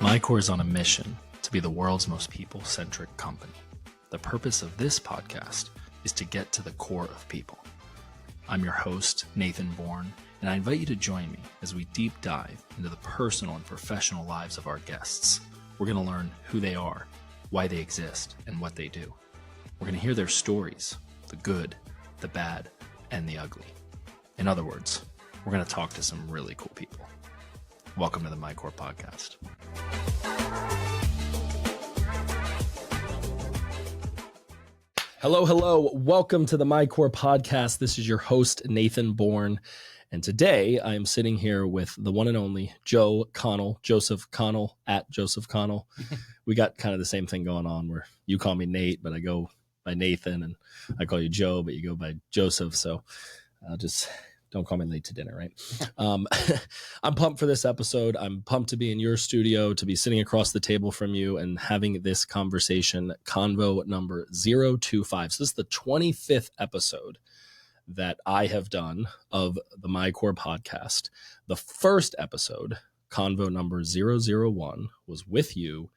MyCORE is on a mission to be the world's most people-centric company. The purpose of this podcast is to get to the core of people. I'm your host, Nathan Bourne, and I invite you to join me as we deep dive into the personal and professional lives of our guests. We're going to learn who they are, why they exist, and what they do. We're going to hear their stories, the good, the bad, and the ugly. In other words, we're going to talk to some really cool people. Welcome to the MyCORE podcast. Hello. Welcome to the MyCORE podcast. This is your host, Nathan Bourne. And today I am sitting here with the one and only Joseph Connell, at Joseph Connell. We got kind of the same thing going on where you call me Nate, but I go by Nathan, and I call you Joe, but you go by Joseph. So just don't call me late to dinner, right? I'm pumped for this episode. I'm pumped to be in your studio, to be sitting across the table from you and having this conversation, convo number 025. So this is the 25th episode that I have done of the MyCORE podcast. The first episode, convo number 001, was with you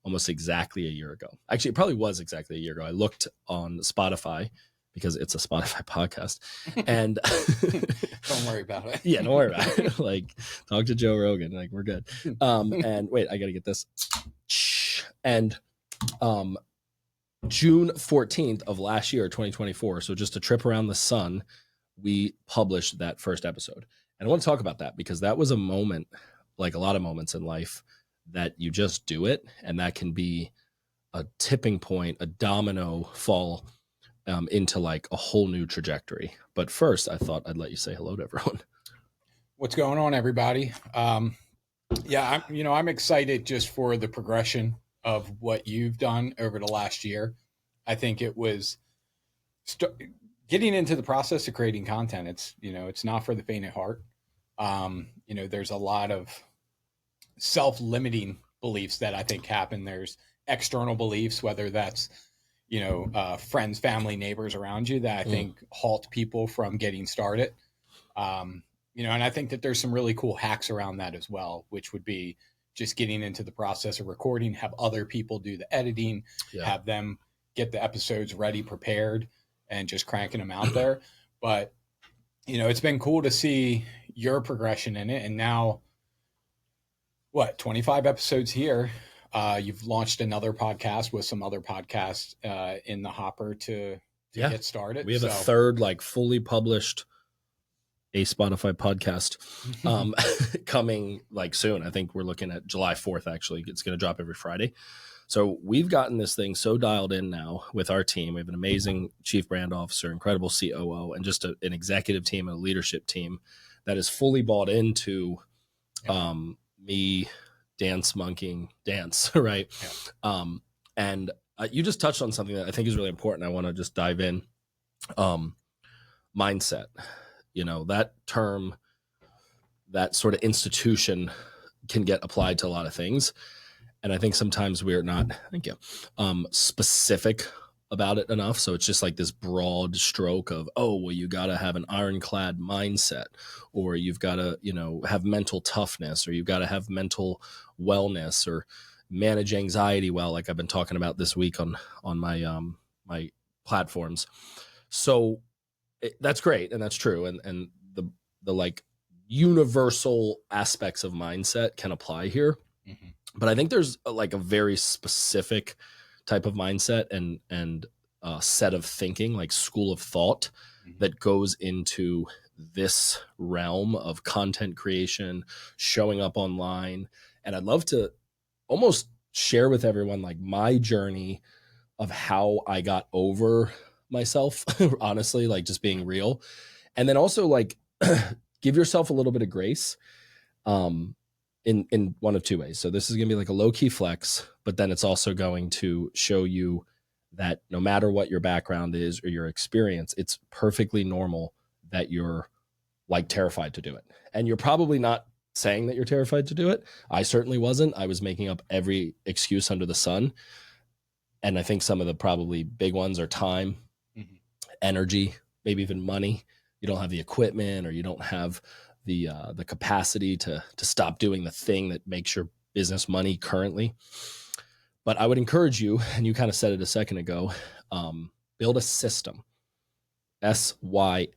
almost exactly a year ago. Actually, it probably was exactly a year ago. I looked on Spotify because it's a Spotify podcast. And don't worry about it. Yeah, don't worry about it. Like, talk to Joe Rogan. Like, we're good. And wait, I got to get this. And June 14th of last year, 2024. So just a trip around the sun, we published that first episode. And I want to talk about that because that was a moment, like a lot of moments in life, that you just do it. And that can be a tipping point, a domino fall into like a whole new trajectory. But first, I thought I'd let you say hello to everyone. What's going on, everybody? I'm excited just for the progression of what you've done over the last year. I think it was getting into the process of creating content. It's not for the faint of heart. There's a lot of self-limiting beliefs that I think happen. There's external beliefs, whether that's friends, family, neighbors around you that I think halt people from getting started. And I think that there's some really cool hacks around that as well, which would be just getting into the process of recording, have other people do the editing, have them get the episodes ready, prepared, and just cranking them out there. But, it's been cool to see your progression in it. And now, 25 episodes here. You've launched another podcast with some other podcasts in the hopper to get started. We have a third, fully published a Spotify podcast coming soon. I think we're looking at July 4th, actually. It's going to drop every Friday. So we've gotten this thing so dialed in now with our team. We have an amazing chief brand officer, incredible COO, and just an executive team and a leadership team that is fully bought into me monkeying dance, right? Yeah. And you just touched on something that I think is really important. I want to just dive in. Mindset, that term, that sort of institution can get applied to a lot of things. And I think sometimes we're not, specific about it enough. So it's just like this broad stroke of, you got to have an ironclad mindset, or you've got to, have mental toughness, or you've got to have mental wellness, or manage anxiety well, like I've been talking about this week on my my platforms. So that's great, and that's true, and the universal aspects of mindset can apply here. Mm-hmm. But I think there's a very specific type of mindset and set of thinking, like school of thought, that goes into this realm of content creation, showing up online. And I'd love to almost share with everyone my journey of how I got over myself, honestly, just being real. And then also give yourself a little bit of grace in one of two ways. So this is going to be a low-key flex, but then it's also going to show you that no matter what your background is or your experience, it's perfectly normal that you're terrified to do it. And you're probably not saying that you're terrified to do it. I certainly wasn't. I was making up every excuse under the sun. And I think some of the probably big ones are time, energy, maybe even money. You don't have the equipment, or you don't have the capacity to stop doing the thing that makes your business money currently. But I would encourage you, and you kind of said it a second ago, build a system. SYSTEM.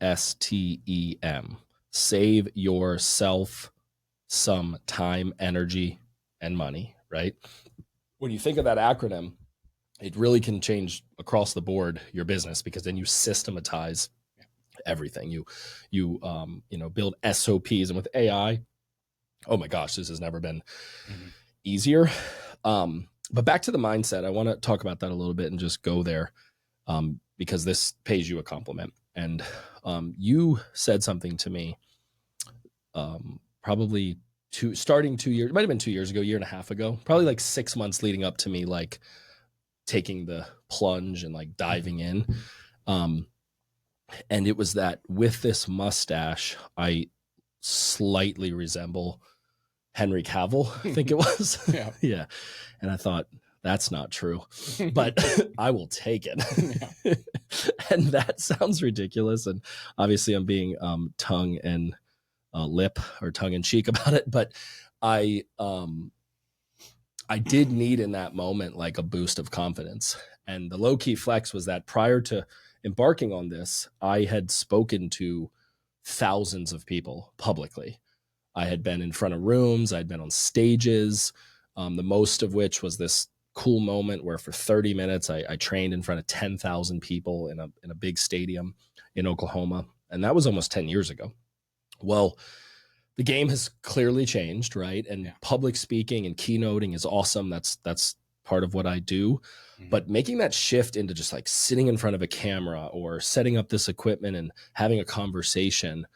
Save yourself some time, energy, and money, right? When you think of that acronym, it really can change across the board your business, because then you systematize everything. You build SOPs, and with AI, oh my gosh, this has never been easier. But back to the mindset, I want to talk about that a little bit and just go there, because this pays you a compliment. And you said something to me, probably starting 2 years, it might have been 2 years ago, year and a half ago, probably like 6 months leading up to me like taking the plunge and like diving in. And it was that with this mustache, I slightly resemble Henry Cavill, I think it was. Yeah. Yeah. And I thought, that's not true, but I will take it. Yeah. And that sounds ridiculous. And obviously I'm being tongue and lip or tongue in cheek about it. But I did need in that moment like a boost of confidence. And the low key flex was that prior to embarking on this, I had spoken to thousands of people publicly. I had been in front of rooms, I'd been on stages, the most of which was this cool moment where for 30 minutes I trained in front of 10,000 people in a big stadium in Oklahoma. And that was almost 10 years ago. Well, the game has clearly changed, right? And public speaking and keynoting is awesome. That's part of what I do. But making that shift into just like sitting in front of a camera or setting up this equipment and having a conversation,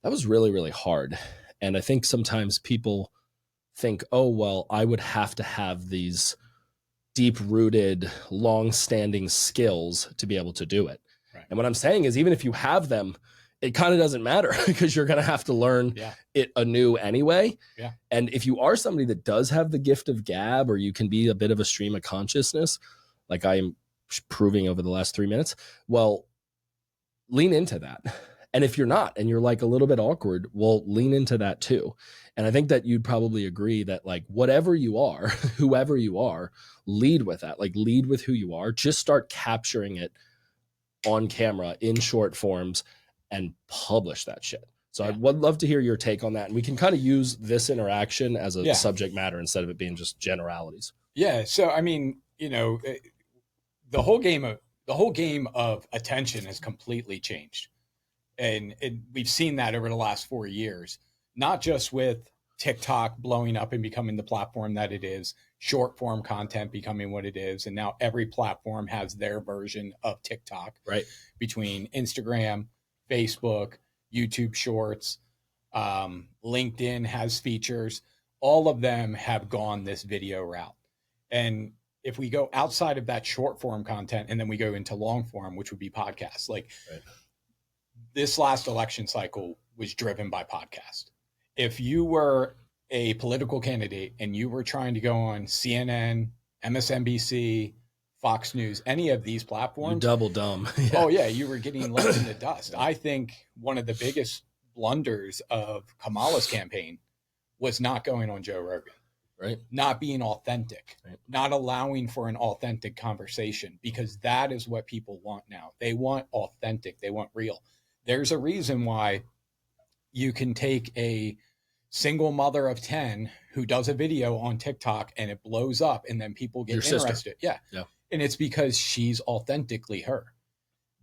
that was really, really hard. And I think sometimes people think, oh, well, I would have to have these deep-rooted, long-standing skills to be able to do it. Right. And what I'm saying is, even if you have them, it kind of doesn't matter, because you're going to have to learn it anew anyway. Yeah. And if you are somebody that does have the gift of gab, or you can be a bit of a stream of consciousness, like I am proving over the last 3 minutes, well, lean into that. And if you're not, and you're like a little bit awkward, well, lean into that too. And I think that you'd probably agree that like whatever you are, whoever you are, lead with that. Like lead with who you are. Just start capturing it on camera in short forms and publish that shit. So I would love to hear your take on that. And we can kind of use this interaction as a subject matter instead of it being just generalities. Yeah. So, I mean, the whole game of attention has completely changed. And we've seen that over the last 4 years, not just with TikTok blowing up and becoming the platform that it is, short form content becoming what it is. And now every platform has their version of TikTok, right? Between Instagram, Facebook, YouTube Shorts, LinkedIn has features. All of them have gone this video route. And if we go outside of that short form content and then we go into long form, which would be podcasts, like this last election cycle was driven by podcast. If you were a political candidate and you were trying to go on CNN, MSNBC, Fox News, any of these platforms, you double dumb. Oh yeah, you were getting left in the dust. I think one of the biggest blunders of Kamala's campaign was not going on Joe Rogan, right? Not being authentic, right? Not allowing for an authentic conversation, because that is what people want now. They want authentic. They want real. There's a reason why you can take a single mother of 10 who does a video on TikTok and it blows up and then people get interested. Yeah. And it's because she's authentically her.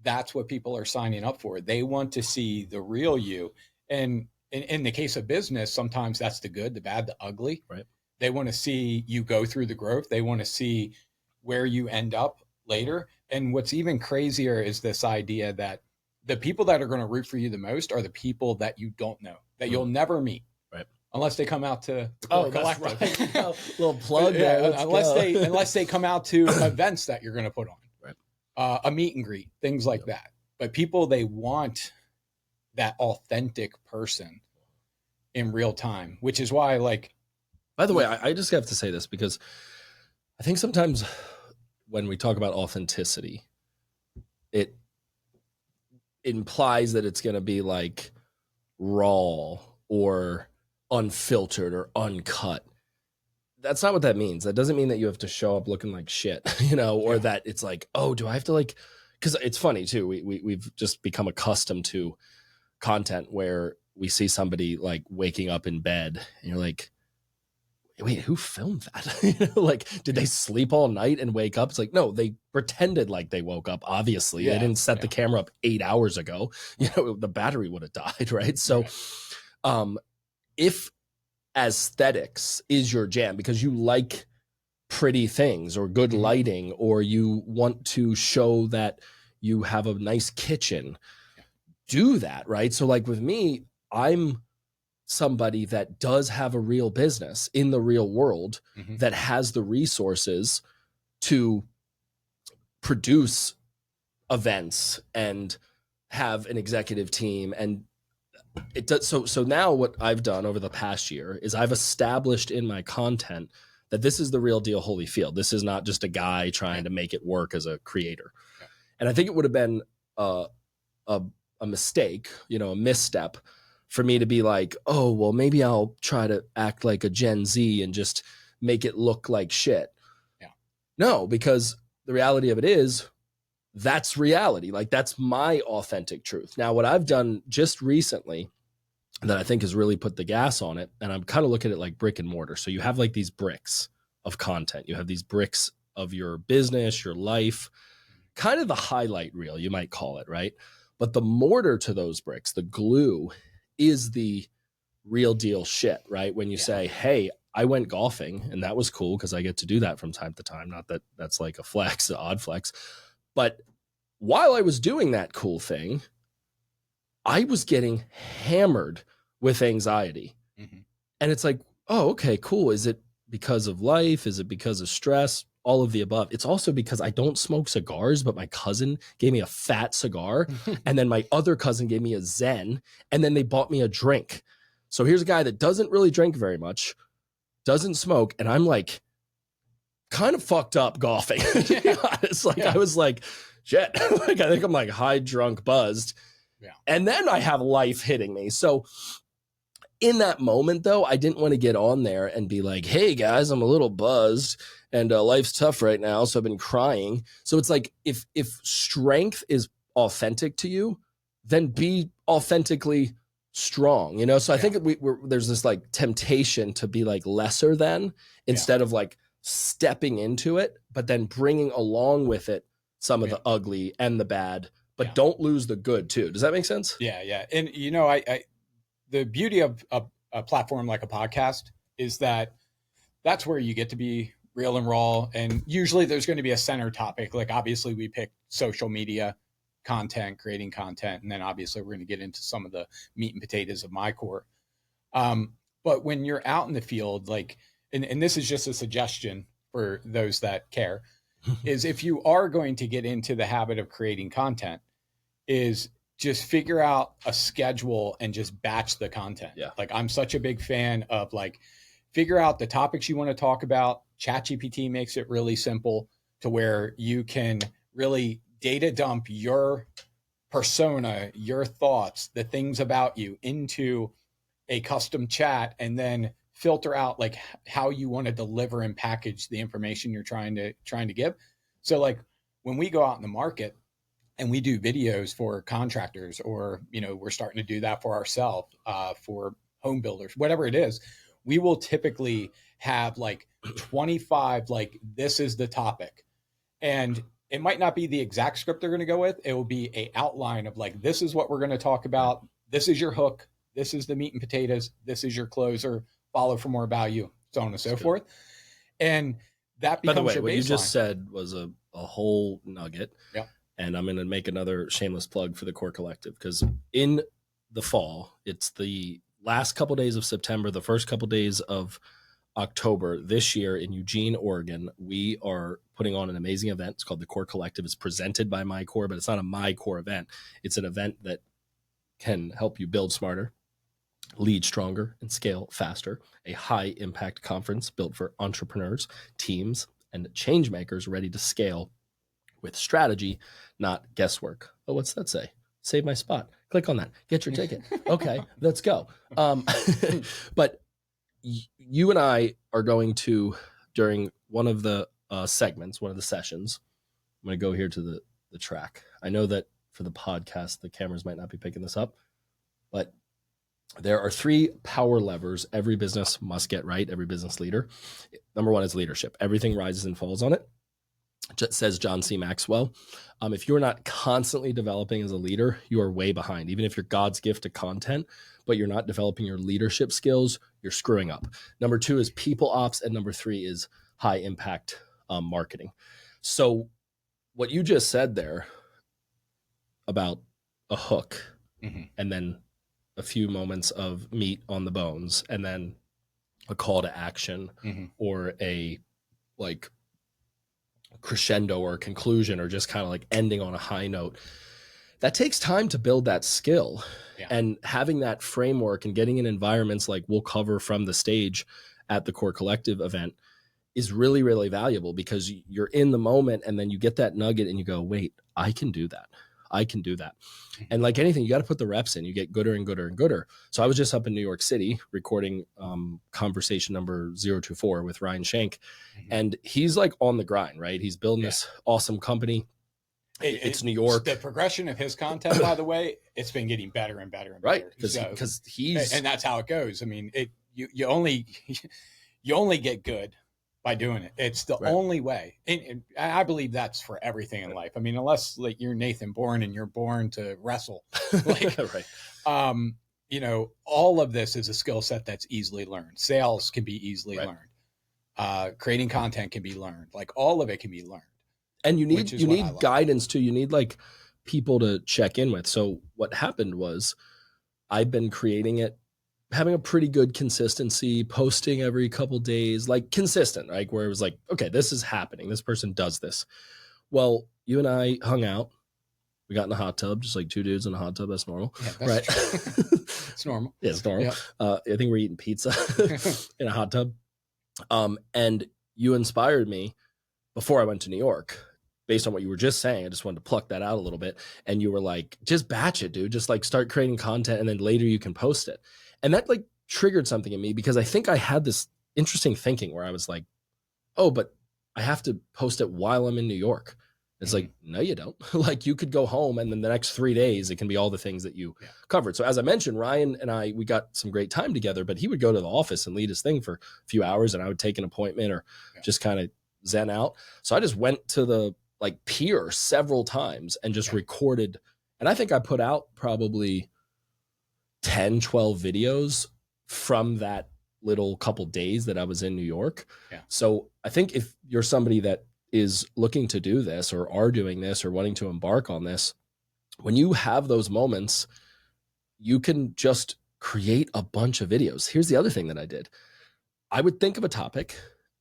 That's what people are signing up for. They want to see the real you. And in the case of business, sometimes that's the good, the bad, the ugly. Right. They want to see you go through the growth. They want to see where you end up later. And what's even crazier is this idea that the people that are going to root for you the most are the people that you don't know, that you'll never meet. Right. Unless they come out to the Core Collective. Right. Little plug there. Unless they come out to events that you're going to put on. Right. A meet and greet, things like that. But people, they want that authentic person in real time, which is why, like, by the way, I just have to say this, because I think sometimes when we talk about authenticity, it implies that it's going to be like raw or unfiltered or uncut. that's not what that means. That doesn't mean that you have to show up looking like shit, or Yeah. that it's like, oh, do I have to like, because it's funny too. We've just become accustomed to content where we see somebody like waking up in bed and you're like, wait, who filmed that? Like, did they sleep all night and wake up? It's like, no, they pretended like they woke up. Obviously, they didn't set the camera up 8 hours ago. The battery would have died, right? So, if aesthetics is your jam because you like pretty things or good lighting, or you want to show that you have a nice kitchen, do that, right? So, like with me, I'm somebody that does have a real business in the real world that has the resources to produce events and have an executive team. And it does. So now what I've done over the past year is I've established in my content that this is the real deal Holyfield. This is not just a guy trying to make it work as a creator. And I think it would have been a mistake, a misstep for me to be like, oh, well, maybe I'll try to act like a Gen Z and just make it look like shit. Yeah. No, because the reality of it is that's reality. Like, that's my authentic truth. Now, what I've done just recently that I think has really put the gas on it, and I'm kind of looking at it like brick and mortar. So you have like these bricks of content. You have these bricks of your business, your life, kind of the highlight reel, you might call it, right? But the mortar to those bricks, the glue, is the real deal shit, right? When you say, hey, I went golfing and that was cool because I get to do that from time to time. Not that that's like a flex, an odd flex. But while I was doing that cool thing, I was getting hammered with anxiety. And it's like, oh, okay, cool. Is it because of life? Is it because of stress? All of the above. It's also because I don't smoke cigars, but my cousin gave me a fat cigar. And then my other cousin gave me a Zen. And then they bought me a drink. So here's a guy that doesn't really drink very much, doesn't smoke. And I'm like kind of fucked up golfing. It's like, I was like, shit, like, I think I'm like high, drunk, buzzed. And then I have life hitting me. So in that moment, though, I didn't want to get on there and be like, hey, guys, I'm a little buzzed and life's tough right now. So I've been crying. So it's like, if strength is authentic to you, then be authentically strong, So I think there's this like temptation to be like lesser than instead of like stepping into it, but then bringing along with it some of the ugly and the bad, but don't lose the good too. Does that make sense? Yeah. And, I the beauty of a platform like a podcast is that that's where you get to be real and raw. And usually there's going to be a center topic. Like, obviously we pick social media content, creating content. And then obviously we're going to get into some of the meat and potatoes of MyCORE. But when you're out in the field, like, and this is just a suggestion for those that care, is if you are going to get into the habit of creating content, is just figure out a schedule and just batch the content. Like, I'm such a big fan of like, figure out the topics you want to talk about. ChatGPT makes it really simple to where you can really data dump your persona, your thoughts, the things about you into a custom chat, and then filter out like how you want to deliver and package the information you're trying to give. So like when we go out in the market and we do videos for contractors, or, we're starting to do that for ourselves, for home builders, whatever it is, we will typically have like 25, like, this is the topic. And it might not be the exact script they're going to go with. It will be a outline of like, this is what we're going to talk about. This is your hook. This is the meat and potatoes. This is your closer. Follow for more value, so on and so forth. And that becomes, by the way, what you just said was a whole nugget. Yeah. And I'm going to make another shameless plug for the Core Collective, because in the fall, it's the last couple days of September, the first couple days of October this year in Eugene, Oregon, we are putting on an amazing event. It's called the Core Collective. It's presented by MyCORE, but it's not a MyCORE event. It's an event that can help you build smarter, lead stronger, and scale faster. A high impact conference built for entrepreneurs, teams, and change makers ready to scale with strategy, not guesswork. Oh, what's that say? Save my spot. Click on that. Get your ticket. Okay, let's go. But you and I are going to, during one of the segments, one of the sessions, I'm going to go here to the track. I know that for the podcast, the cameras might not be picking this up, but there are 3 power levers every business must get right, every business leader. Number 1 is leadership. Everything rises and falls on it. Says John C. Maxwell. If you're not constantly developing as a leader, you are way behind. Even if you're God's gift to content, but you're not developing your leadership skills, you're screwing up. Number 2 is people ops, and number 3 is high impact marketing. So what you just said there about a hook, and then a few moments of meat on the bones, and then a call to action, or a like crescendo or conclusion, or just kind of like ending on a high note, that takes time to build that skill. And having that framework and getting in environments like we'll cover from the stage at the Core Collective event is really, really valuable, because you're in the moment and then you get that nugget and you go, wait, I can do that. I can do that. And like anything, you got to put the reps in. You get gooder and gooder and gooder. So I was just up in New York City recording conversation number 024 with Ryan Shank. And he's like on the grind, right? He's building this awesome company. It's New York. The progression of his content, by the way, it's been getting better and better and better. Right. Because he's, and that's how it goes. I mean, you only get good by doing it. It's the only way. And I believe that's for everything in life. I mean, unless like you're Nathan Bourne and you're born to wrestle, like, you know, all of this is a skill set that's easily learned. Sales can be easily learned. Creating content can be learned. Like all of it can be learned. And you need guidance too. You need like people to check in with. So what happened was I've been creating it, having a pretty good consistency, posting every couple days, like consistent, right? Where it was like, okay, this is happening. This person does this. Well, you and I hung out. We got in the hot tub, just like 2 dudes in a hot tub. That's normal, right? It's normal. Yeah, it's normal. I think we're eating pizza in a hot tub. And you inspired me before I went to New York. Based on what you were just saying, I just wanted to pluck that out a little bit. And you were like, just batch it, dude. Just like start creating content and then later you can post it. And that like triggered something in me, because I think I had this interesting thinking where I was like, oh, but I have to post it while I'm in New York. It's like, no, you don't. Like you could go home and then the next 3 days, it can be all the things that you covered. So as I mentioned, Ryan and I, we got some great time together, but he would go to the office and lead his thing for a few hours and I would take an appointment or just kind of zen out. So I just went to the like pier several times and just recorded. And I think I put out probably 10, 12 videos from that little couple days that I was in New York. So I think if you're somebody that is looking to do this or are doing this or wanting to embark on this, when you have those moments, you can just create a bunch of videos. Here's the other thing that I did. I would think of a topic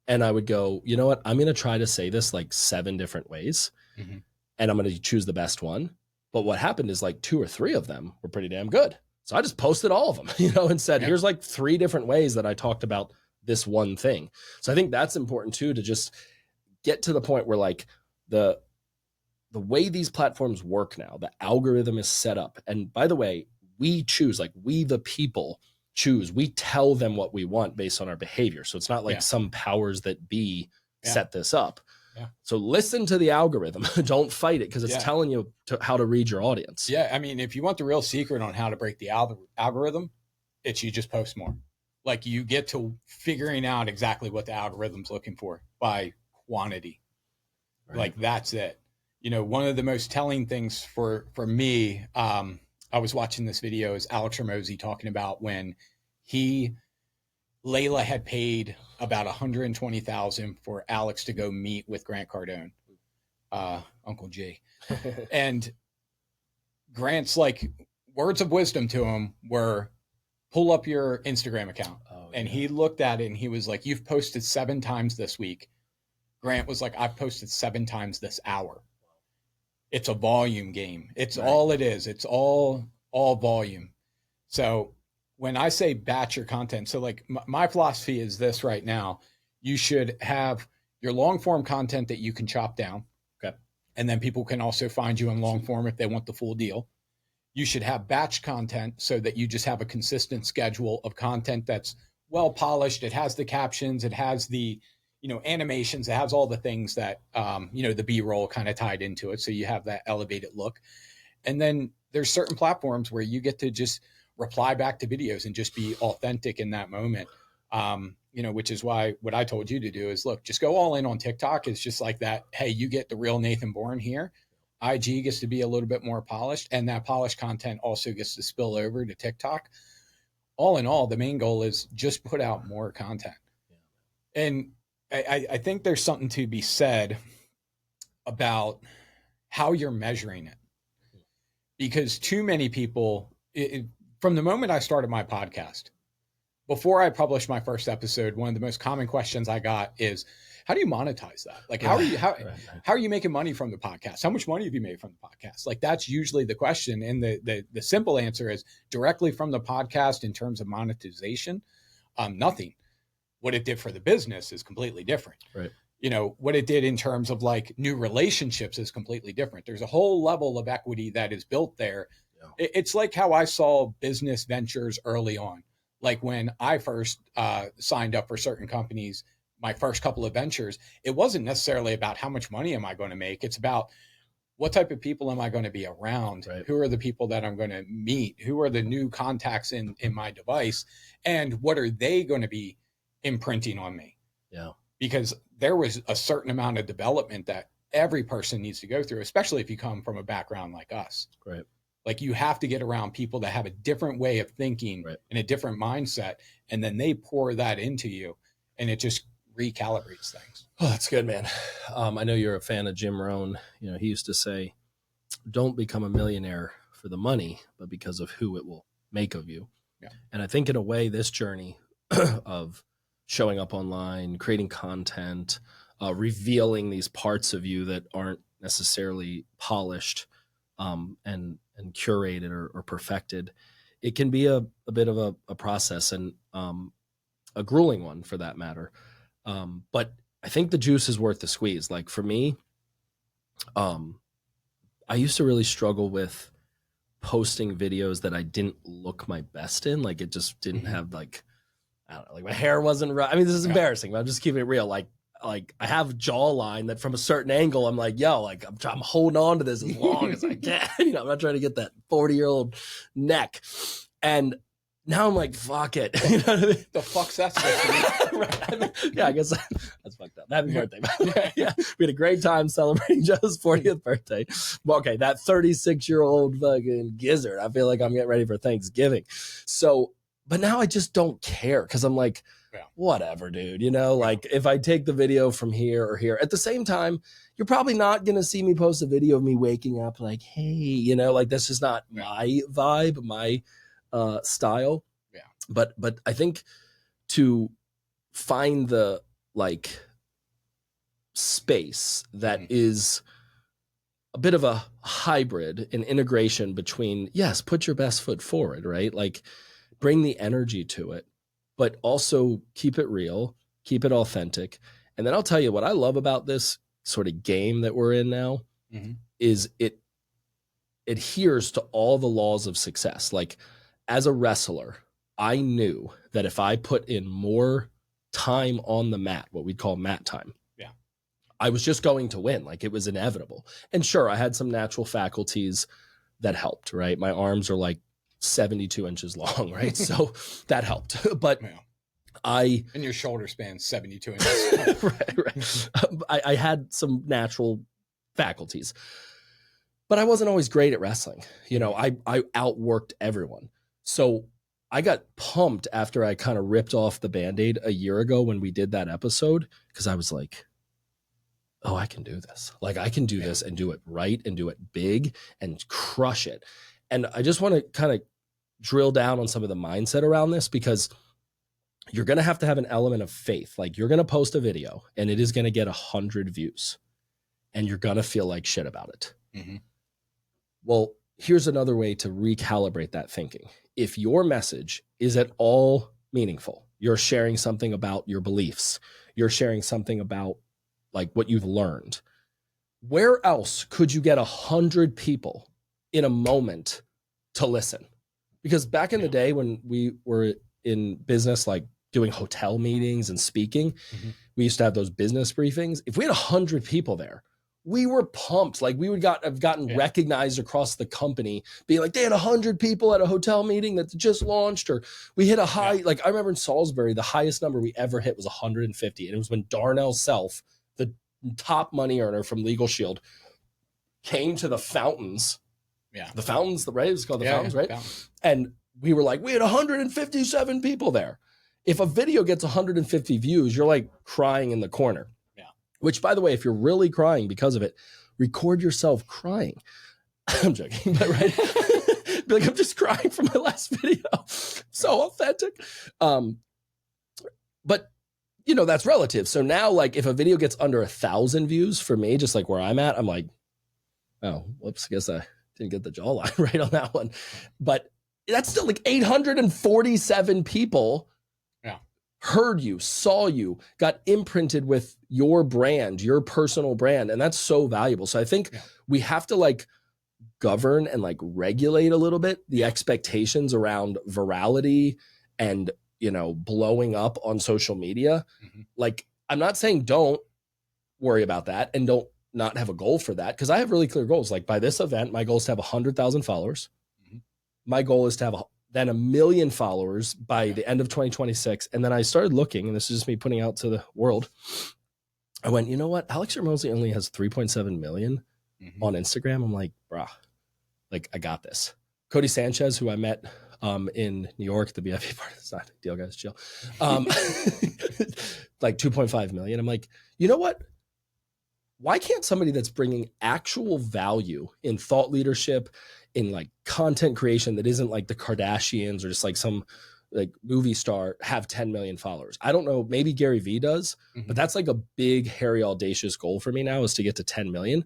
and I would go, you know what? I'm going to try to say this like 7 different ways and I'm going to choose the best one. But what happened is like 2 or 3 of them were pretty damn good. So I just posted all of them, you know, and said, here's like 3 different ways that I talked about this one thing. So I think that's important too, to just get to the point where like the way these platforms work now, the algorithm is set up. And by the way, we choose, like we, the people choose, we tell them what we want based on our behavior. So it's not like some powers that be set this up. So listen to the algorithm. Don't fight it, because it's telling you how to read your audience. I mean, if you want the real secret on how to break the algorithm, it's you just post more. Like you get to figuring out exactly what the algorithm's looking for by quantity. Like that's it. You know, one of the most telling things for me, I was watching this video, is Alex Ramosi talking about when Layla had paid about $120,000 for Alex to go meet with Grant Cardone, Uncle G. And Grant's like words of wisdom to him were, pull up your Instagram account. And he looked at it and he was like, you've posted 7 times this week. Grant was like, I've posted 7 times this hour. It's a volume game. It's all it is. It's all volume. So when I say batch your content, so like my philosophy is this right now, you should have your long form content that you can chop down. And then people can also find you in long form if they want the full deal. You should have batch content so that you just have a consistent schedule of content that's well polished. It has the captions, it has the, animations, it has all the things that, the B-roll kind of tied into it. So you have that elevated look. And then there's certain platforms where you get to just reply back to videos and just be authentic in that moment. Which is why what I told you to do is, look, just go all in on TikTok. It's just like that. Hey, you get the real Nathan Bourne here. IG gets to be a little bit more polished, and that polished content also gets to spill over to TikTok. All in all, the main goal is just put out more content. And I think there's something to be said about how you're measuring it, because too many people, from the moment I started my podcast, before I published my first episode, one of the most common questions I got is, how do you monetize that? Like, how are you making money from the podcast? How much money have you made from the podcast? Like, that's usually the question. And the simple answer is, directly from the podcast in terms of monetization, nothing. What it did for the business is completely different. Right. What it did in terms of like new relationships is completely different. There's a whole level of equity that is built there. Yeah. It's like how I saw business ventures early on. Like when I first signed up for certain companies, my first couple of ventures, it wasn't necessarily about how much money am I going to make. It's about what type of people am I going to be around? Right. Who are the people that I'm going to meet? Who are the new contacts in my device? And what are they going to be imprinting on me? Yeah. Because there was a certain amount of development that every person needs to go through, especially if you come from a background like us. Right. Like, you have to get around people that have a different way of thinking, right, and a different mindset, and then they pour that into you, and it just recalibrates things. Oh, that's good, man. I know you're a fan of Jim Rohn. He used to say, don't become a millionaire for the money, but because of who it will make of you. Yeah. And I think in a way, this journey of showing up online, creating content, revealing these parts of you that aren't necessarily polished, and curated or perfected, it can be a bit of a process, and a grueling one for that matter. But I think the juice is worth the squeeze. Like for me, I used to really struggle with posting videos that I didn't look my best in. Like it just didn't have like, I don't know, like my hair wasn't right. I mean, this is embarrassing, but I'm just keeping it real. Like I have jawline that from a certain angle, I'm like, yo, like I'm holding on to this as long as I can. I'm not trying to get that 40-year-old neck. And now I'm like, fuck it. You know what I mean? The fuck's that supposed to mean? Right. Yeah, I guess that's fucked up. Happy birthday. Yeah, we had a great time celebrating Joe's 40th birthday. Well, okay, that 36-year-old fucking gizzard. I feel like I'm getting ready for Thanksgiving. So, but now I just don't care, because I'm like, whatever, dude. Like if I take the video from here or here, at the same time, you're probably not going to see me post a video of me waking up like, hey, like that's just not my vibe, my style. Yeah. But I think to find the like space that is a bit of a hybrid, an integration between, yes, put your best foot forward, right? Like bring the energy to it, but also keep it real, keep it authentic. And then I'll tell you what I love about this sort of game that we're in now is it adheres to all the laws of success. Like as a wrestler, I knew that if I put in more time on the mat, what we'd call mat time, I was just going to win. Like it was inevitable. And sure, I had some natural faculties that helped, right? My arms are like 72 inches long, right? So that helped. But and your shoulder span 72 inches. right. I had some natural faculties, but I wasn't always great at wrestling. I outworked everyone. So I got pumped after I kind of ripped off the Band-Aid a year ago when we did that episode, because I was like, oh, I can do this. Like I can do this and do it right and do it big and crush it. And I just want to kind of drill down on some of the mindset around this, because you're going to have an element of faith. Like you're going to post a video and it is going to get 100 views and you're going to feel like shit about it. Well, here's another way to recalibrate that thinking. If your message is at all meaningful, you're sharing something about your beliefs, you're sharing something about like what you've learned, where else could you get 100 people in a moment to listen? Because back in the day when we were in business, like doing hotel meetings and speaking, we used to have those business briefings. If we had 100 people there, we were pumped. Like we would have gotten recognized across the company, being like, they had 100 people at a hotel meeting that just launched, or we hit a high. Like I remember in Salisbury, the highest number we ever hit was 150. And it was when Darnell Self, the top money earner from Legal Shield, came to the fountains. Yeah. The fountains, right? It's called the fountains, right? Fountains. And we were like, we had 157 people there. If a video gets 150 views, you're like crying in the corner. Which, by the way, if you're really crying because of it, record yourself crying. I'm joking, but right? Be like, I'm just crying from my last video. So authentic. But, you know, that's relative. So now, like, if a video gets under 1,000 views for me, just like where I'm at, I'm like, oh, whoops, I guess I didn't get the jawline right on that one. But that's still like 847 people heard you, saw you, got imprinted with your brand, your personal brand. And that's so valuable. So I think we have to like govern and like regulate a little bit the expectations around virality and, you know, blowing up on social media. Like, I'm not saying don't worry about that and don't not have a goal for that, because I have really clear goals. Like by this event, my goal is to have 100,000 followers. My goal is to have then 1 million followers by the end of 2026. And then I started looking, and this is just me putting out to the world. I went, you know what? Alex Hormozi only has 3.7 million on Instagram. I'm like, brah, like I got this. Cody Sanchez, who I met in New York, the BFE part, it's not a big deal, guys, chill. Like 2.5 million. I'm like, you know what? Why can't somebody that's bringing actual value in thought leadership, in like content creation that isn't like the Kardashians or just like some like movie star have 10 million followers? I don't know. Maybe Gary Vee does, but that's like a big, hairy, audacious goal for me now, is to get to 10 million.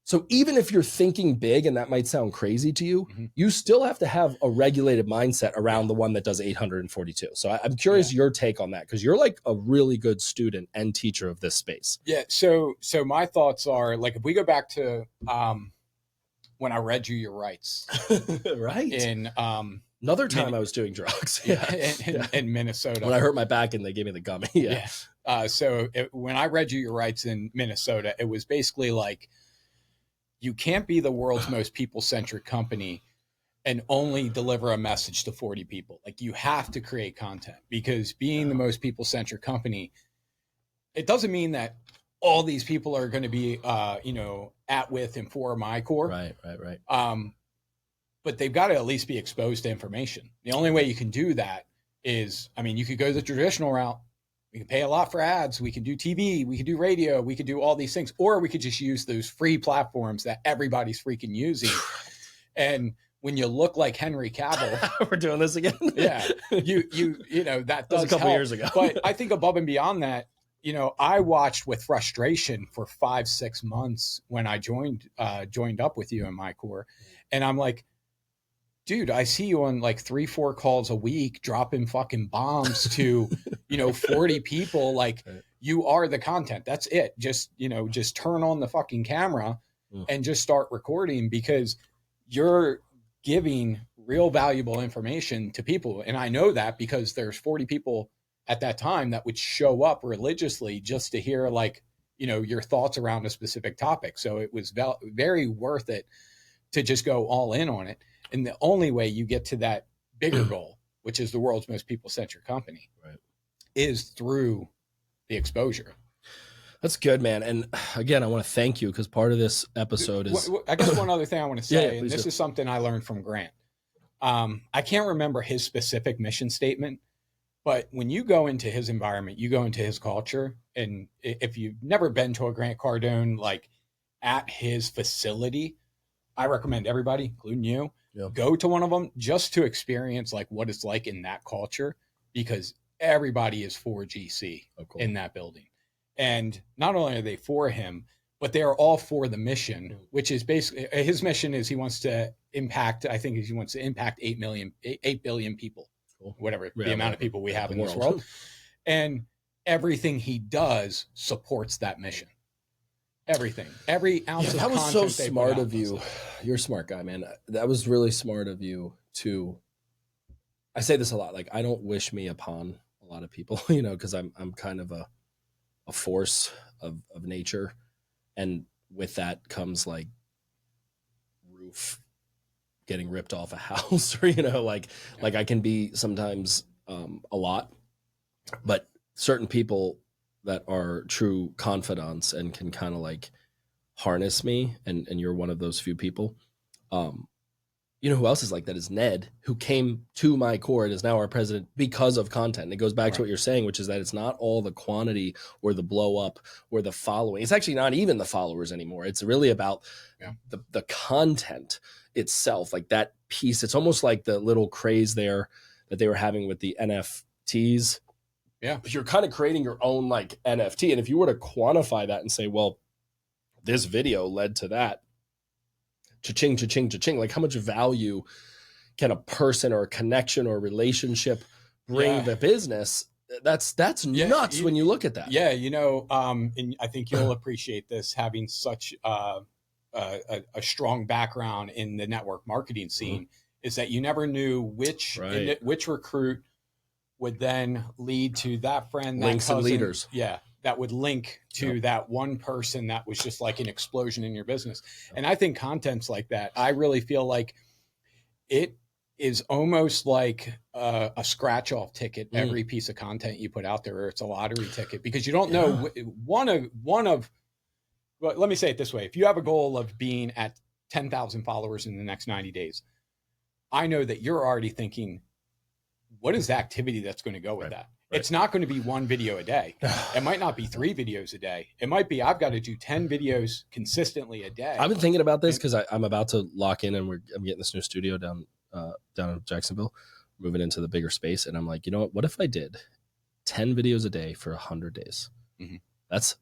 So even if you're thinking big, and that might sound crazy to you, you still have to have a regulated mindset around the one that does 842. So I'm curious your take on that, because you're like a really good student and teacher of this space. Yeah. So my thoughts are, like, if we go back to when I read you your rights, right? In another time I was doing drugs. In Minnesota, when I hurt my back and they gave me the gummy. When I read you your rights in Minnesota, it was basically like, you can't be the world's most people-centric company and only deliver a message to 40 people. Like, you have to create content, because being the most people-centric company, it doesn't mean that all these people are going to be, at, with, and for MyCORE. Right. But they've got to at least be exposed to information. The only way you can do that is, I mean, you could go the traditional route. We can pay a lot for ads. We can do TV. We can do radio. We could do all these things. Or we could just use those free platforms that everybody's freaking using. And when you look like Henry Cavill, we're doing this again. you know, that does was a couple help. Years ago. But I think above and beyond that, you know, I watched with frustration for 5-6 months when I joined up with you in MyCORE. And I'm like, dude, I see you on like 3-4 calls a week, dropping fucking bombs to, 40 people. Like, you are the content. That's it. Just turn on the fucking camera and just start recording, because you're giving real valuable information to people. And I know that because there's 40 people at that time that would show up religiously just to hear, like, your thoughts around a specific topic. So it was very worth it to just go all in on it. And the only way you get to that bigger goal, which is the world's most people-centric company, is through the exposure. That's good, man. And again, I want to thank you, because part of this episode is... I guess one other thing I want to say, and this is something I learned from Grant. I can't remember his specific mission statement, but when you go into his environment, you go into his culture, and if you've never been to a Grant Cardone, like, at his facility, I recommend everybody, including you, go to one of them just to experience like what it's like in that culture, because everybody is for GC in that building. And not only are they for him, but they are all for the mission, which is basically, his mission is he wants to impact 8 billion people, whatever the amount of people we have in this world. And everything he does supports that mission. Everything, every ounce of that was content. So smart of you. You're a smart guy, man. That was really smart of you to, I say this a lot, like, I don't wish me upon lot of people, because I'm kind of a force of nature. And with that comes like roof getting ripped off a house or, like I can be sometimes a lot, but certain people that are true confidants and can kind of like harness me. And you're one of those few people. You know who else is like that is Ned, who came to MyCORE and is now our president because of content. And it goes back to what you're saying, which is that it's not all the quantity or the blow up or the following. It's actually not even the followers anymore. It's really about the content itself, like that piece. It's almost like the little craze there that they were having with the NFTs. Yeah. You're kind of creating your own like NFT. And if you were to quantify that and say, well, this video led to that, cha-ching, cha-ching, cha-ching. Like how much value can a person or a connection or a relationship bring the business? That's nuts when you look at that. Yeah, and I think you'll appreciate this, having such a strong background in the network marketing scene, is that you never knew which recruit would then lead to that friend, that links cousin, and leaders. Yeah, that would link to that one person that was just like an explosion in your business. And I think content's like that. I really feel like it is almost like a scratch off ticket, every piece of content you put out there, or it's a lottery ticket, because you don't know but let me say it this way. If you have a goal of being at 10,000 followers in the next 90 days, I know that you're already thinking, what is the activity that's going to go with that? Right. It's not going to be one video a day. It might not be 3 videos a day. It might be, I've got to do 10 videos consistently a day. I've been thinking about this because I'm about to lock in, and I'm getting this new studio down in Jacksonville, moving into the bigger space. And I'm like, you know what if I did 10 videos a day for 100 days? That's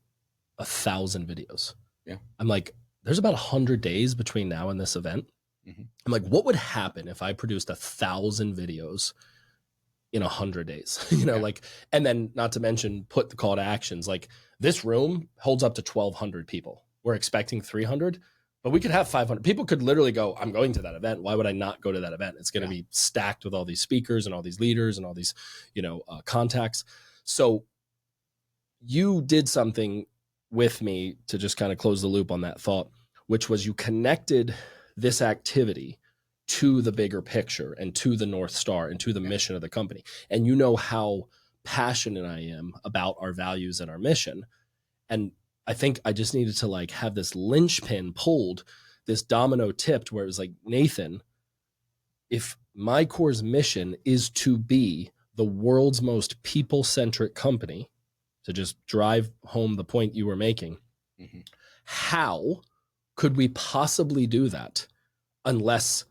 1,000 videos. Yeah. I'm like, there's about 100 days between now and this event. I'm like, what would happen if I produced 1,000 videos in 100 days, like, and then not to mention put the call to actions. Like this room holds up to 1,200 people. We're expecting 300, but we could have 500. People could literally go, I'm going to that event. Why would I not go to that event? It's going to be stacked with all these speakers and all these leaders and all these, contacts. So you did something with me to just kind of close the loop on that thought, which was you connected this activity to the bigger picture and to the North Star and to the mission of the company. And you know how passionate I am about our values and our mission. And I think I just needed to like have this linchpin pulled, this domino tipped, where it was like, Nathan, if MyCORE's mission is to be the world's most people-centric company, to just drive home the point you were making, how could we possibly do that unless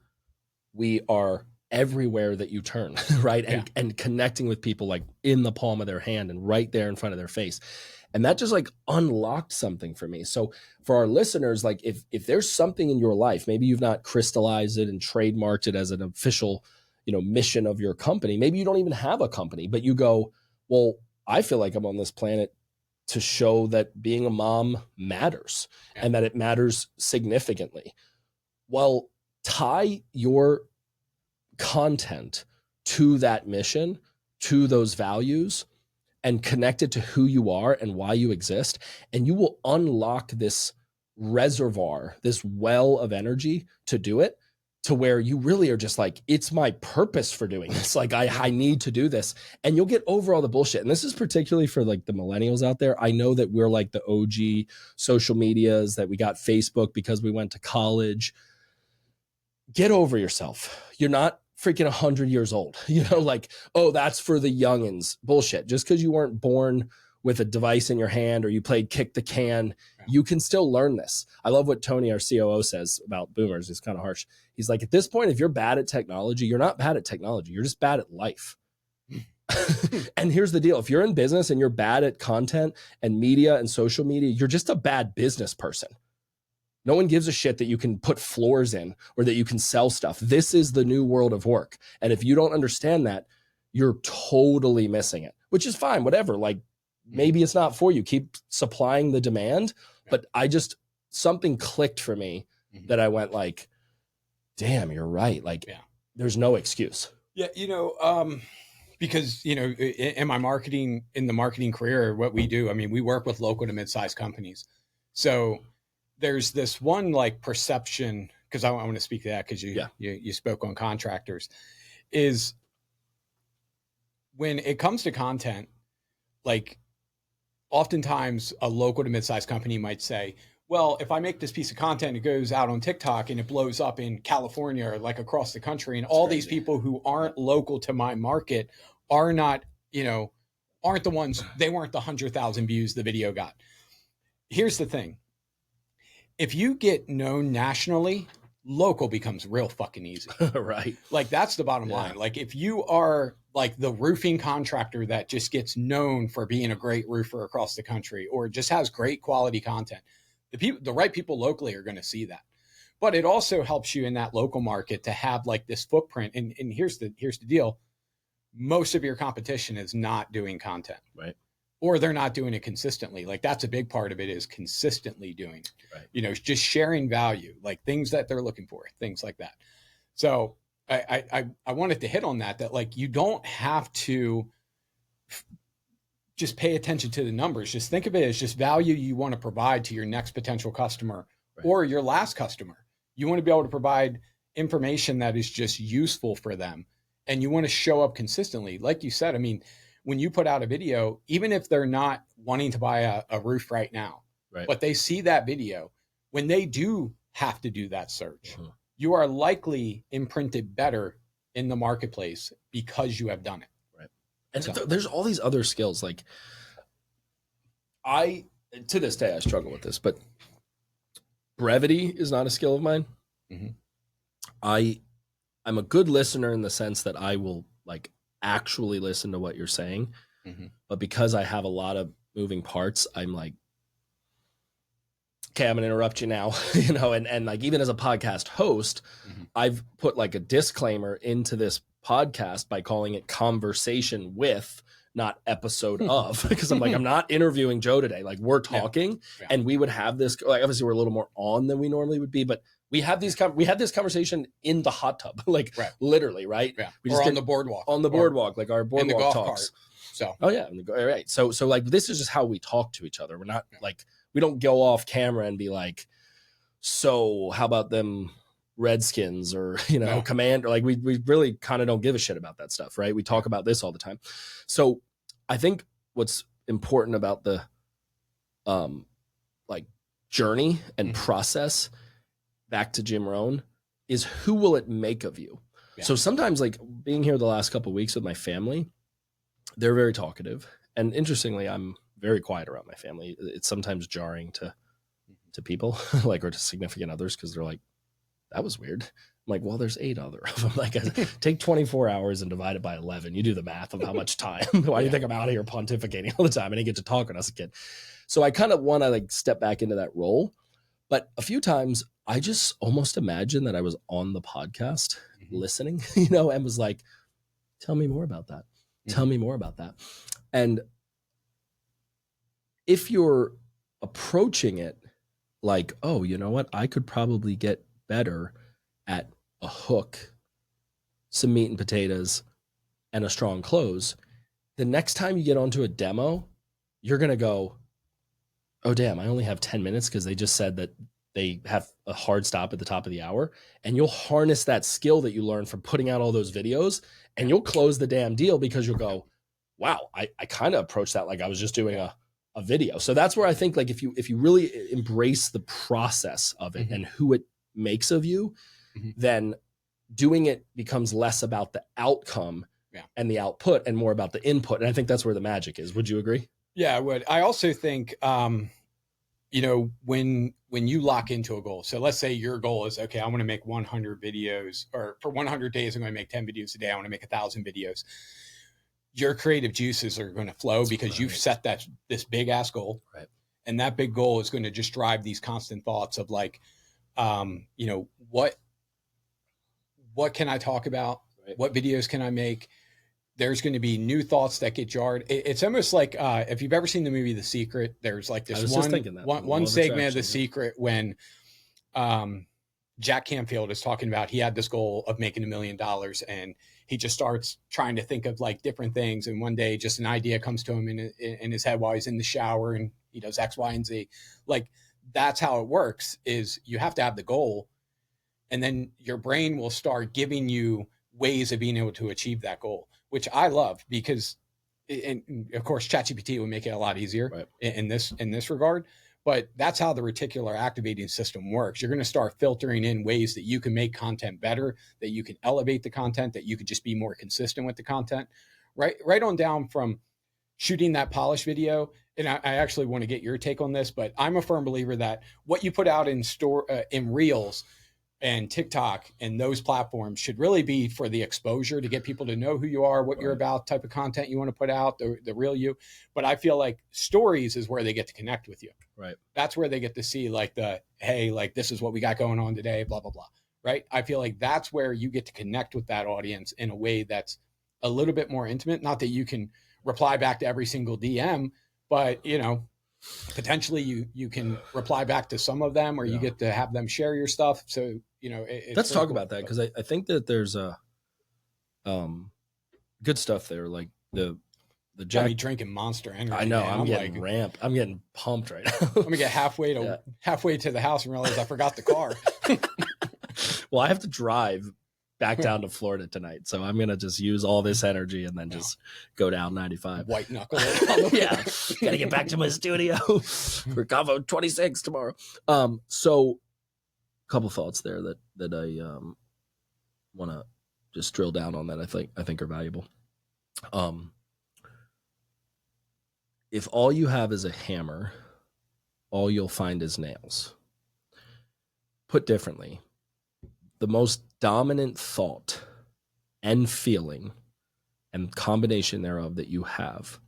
we are everywhere that you turn, right? And connecting with people like in the palm of their hand and right there in front of their face. And that just like unlocked something for me. So for our listeners, like if there's something in your life, maybe you've not crystallized it and trademarked it as an official, mission of your company. Maybe you don't even have a company, but you go, well, I feel like I'm on this planet to show that being a mom matters and that it matters significantly. Well, tie your content to that mission, to those values, and connect it to who you are and why you exist. And you will unlock this reservoir, this well of energy to do it, to where you really are just like, it's my purpose for doing this. Like I need to do this. And you'll get over all the bullshit. And this is particularly for like the millennials out there. I know that we're like the OG social medias, that we got Facebook because we went to college. Get over yourself. You're not freaking 100 years old, like, oh, that's for the youngins. Bullshit. Just because you weren't born with a device in your hand or you played kick the can, you can still learn this. I love what Tony, our COO, says about boomers. It's kind of harsh. He's like, at this point, if you're bad at technology, you're not bad at technology. You're just bad at life. And here's the deal. If you're in business and you're bad at content and media and social media, you're just a bad business person. No one gives a shit that you can put floors in or that you can sell stuff. This is the new world of work. And if you don't understand that, you're totally missing it, which is fine, whatever. Like maybe it's not for you. Keep supplying the demand. But something clicked for me that I went like, damn, you're right. Like there's no excuse. Yeah. because, you know, in the marketing career, what we do, I mean, we work with local to mid-sized companies. So there's this one like perception, because I want to speak to that because you spoke on contractors, is when it comes to content, like oftentimes a local to mid-sized company might say, well, if I make this piece of content, it goes out on TikTok and it blows up in California or like across the country. And all these people who aren't local to my market are not, you know, aren't the ones, they weren't the 100,000 views the video got. Here's the thing. If you get known nationally, local becomes real fucking easy. Right. Like that's the bottom line. Like if you are like the roofing contractor that just gets known for being a great roofer across the country, or just has great quality content, the right people locally are going to see that. But it also helps you in that local market to have like this footprint. And here's the deal. Most of your competition is not doing content. Right. Or they're not doing it consistently. Like that's a big part of it, is consistently doing it. Right. You know, just sharing value, like things that they're looking for, things like that. So I wanted to hit on that like you don't have to just pay attention to the numbers. Just think of it as just value you want to provide to your next potential customer, right, or your last customer. You want to be able to provide information that is just useful for them. And you want to show up consistently. Like you said, I mean, when you put out a video, even if they're not wanting to buy a roof right now, right, but they see that video, when they do have to do that search, you are likely imprinted better in the marketplace because you have done it. Right. And so there's all these other skills. Like to this day, I struggle with this, but brevity is not a skill of mine. Mm-hmm. I'm a good listener in the sense that I will like actually listen to what you're saying. Mm-hmm. But because I have a lot of moving parts, I'm like, okay, I'm gonna interrupt you now, you know, and like even as a podcast host, mm-hmm, I've put like a disclaimer into this podcast by calling it conversation with, not episode of, because I'm like, I'm not interviewing Joe today. Like we're talking, and we would have this, like obviously we're a little more on than we normally would be, but we have we had this conversation in the hot tub, like literally, right? Yeah. We just or on the boardwalk. On the boardwalk, like our boardwalk in the golf talks. Cart. So oh yeah, right. So like this is just how we talk to each other. We're not like, we don't go off camera and be like, so how about them Redskins or, you know, Commander? Like we really kind of don't give a shit about that stuff, right? We talk about this all the time. So I think what's important about the like journey and process, back to Jim Rohn, is who will it make of you? Yeah. So sometimes, like being here the last couple of weeks with my family, they're very talkative. And interestingly, I'm very quiet around my family. It's sometimes jarring to people, like, or to significant others, because they're like, that was weird. I'm like, well, there's 8 other of them. Like, take 24 hours and divide it by 11. You do the math of how much time. Why do you think I'm out here pontificating all the time? I didn't get to talk when I was a kid. So I kind of want to like step back into that role. But a few times I just almost imagine that I was on the podcast listening, you know, and was like, tell me more about that. Tell me more about that. And if you're approaching it like, oh, you know what? I could probably get better at a hook, some meat and potatoes, and a strong close. The next time you get onto a demo, you're going to go, oh, damn, I only have 10 minutes because they just said that they have a hard stop at the top of the hour. And you'll harness that skill that you learned from putting out all those videos, and you'll close the damn deal because you'll go, wow, I kind of approached that like I was just doing a video. So that's where I think, like, if you really embrace the process of it and who it makes of you, then doing it becomes less about the outcome and the output and more about the input. And I think that's where the magic is. Would you agree? Yeah, I would. I also think, you know, when you lock into a goal, so let's say your goal is, okay, I want to make 100 videos, or for 100 days, I'm going to make 10 videos a day. I want to make 1,000 videos. Your creative juices are going to flow because you've set this big ass goal. Right. And that big goal is going to just drive these constant thoughts of like, you know, what can I talk about? Right. What videos can I make? There's going to be new thoughts that get jarred. It's almost like, if you've ever seen the movie The Secret, there's like this one segment of The Secret when Jack Canfield is talking about, he had this goal of making $1 million, and he just starts trying to think of like different things. And one day just an idea comes to him in his head while he's in the shower, and he does X, Y, and Z. Like, that's how it works, is you have to have the goal, and then your brain will start giving you ways of being able to achieve that goal, which I love, because, and of course, ChatGPT will make it a lot easier Right. in this regard. But that's how the reticular activating system works. You're going to start filtering in ways that you can make content better, that you can elevate the content, that you could just be more consistent with the content, right on down from shooting that polish video. And I actually want to get your take on this, but I'm a firm believer that what you put out in Reels and TikTok and those platforms should really be for the exposure, to get people to know who you are, what you're about, type of content you want to put out, the real you. But I feel like stories is where they get to connect with you. Right. That's where they get to see like hey, like this is what we got going on today, blah, blah, blah. Right. I feel like that's where you get to connect with that audience in a way that's a little bit more intimate. Not that you can reply back to every single DM, but potentially you can reply back to some of them, or you get to have them share your stuff. So, let's talk about that, because I think that there's a good stuff there. Like the Jack drinking Monster Energy. I know, man. I'm getting like, ramped. I'm getting pumped right now. I'm gonna get halfway to the house and realize I forgot the car. Well, I have to drive back down to Florida tonight, so I'm gonna just use all this energy and then just go down 95. White knuckle it. Yeah, gotta get back to my studio for Convo 26 tomorrow. So a couple thoughts there that I want to just drill down on that I think are valuable. If all you have is a hammer, all you'll find is nails. Put differently, the most dominant thought and feeling and combination thereof that you have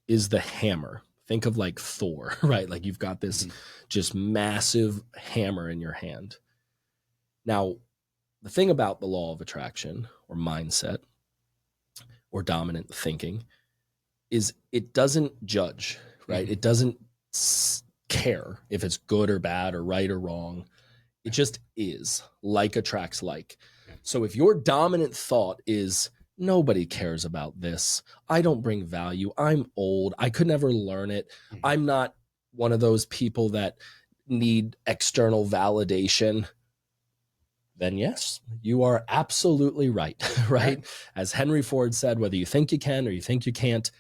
is the hammer. Think of like Thor, right? Like you've got this just massive hammer in your hand. Now, the thing about the law of attraction or mindset or dominant thinking is it doesn't judge, right? It doesn't care if it's good or bad or right or wrong. It just is. Like attracts like. So if your dominant thought is, nobody cares about this, I don't bring value, I'm old, I could never learn it, I'm not one of those people that need external validation, then yes, you are absolutely right, right? As Henry Ford said, whether you think you can or you think you can't,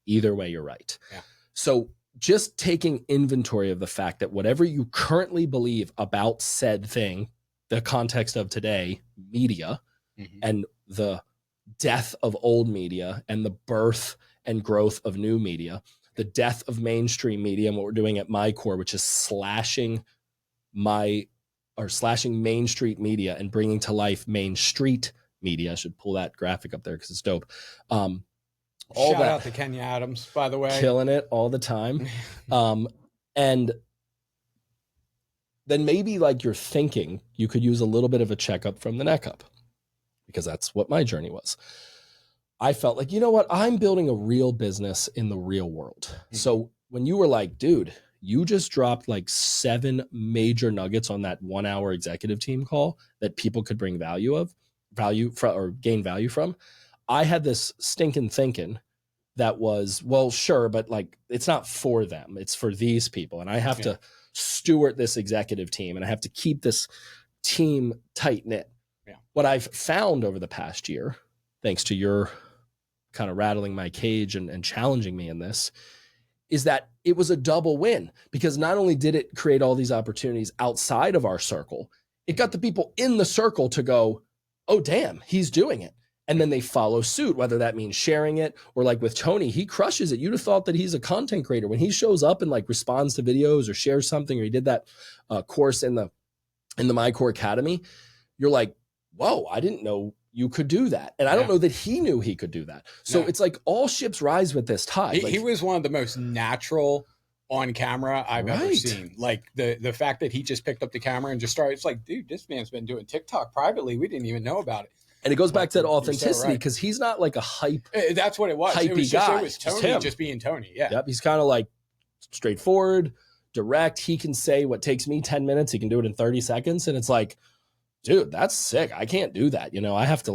either way, you're right. Yeah. So just taking inventory of the fact that whatever you currently believe about said thing, the context of today, media, and the death of old media and the birth and growth of new media, the death of mainstream media, and what we're doing at MyCORE, which is slashing Main Street media and bringing to life Main Street media. I should pull that graphic up there because it's dope. Shout out to Kenya Adams, by the way. Killing it all the time. And then maybe like you're thinking you could use a little bit of a checkup from the neck up, because that's what my journey was. I felt like, you know what? I'm building a real business in the real world. So when you were like, dude, you just dropped like 7 major nuggets on that 1 hour executive team call that people could bring value from or gain value from. I had this stinking thinking that was, well, sure, but like, it's not for them. It's for these people. And I have to steward this executive team, and I have to keep this team tight knit. Yeah. What I've found over the past year, thanks to your kind of rattling my cage and challenging me in this, is that it was a double win, because not only did it create all these opportunities outside of our circle, it got the people in the circle to go, oh, damn, he's doing it. And then they follow suit, whether that means sharing it or like with Tony, he crushes it. You'd have thought that he's a content creator. When he shows up and like responds to videos or shares something, or he did that course in the MyCORE Academy, you're like, whoa, I didn't know you could do that. And I don't know that he knew he could do that. So it's like all ships rise with this tide. He was one of the most natural on camera I've ever seen. Like the fact that he just picked up the camera and just started, it's like, dude, this man's been doing TikTok privately. We didn't even know about it. And it goes back to that authenticity, because he's not like a hype. That's what it was. Hypey guy. It was Tony just being Tony. Yeah. Yep. He's kind of like straightforward, direct. He can say what takes me 10 minutes. He can do it in 30 seconds. And it's like, dude, that's sick. I can't do that. I have to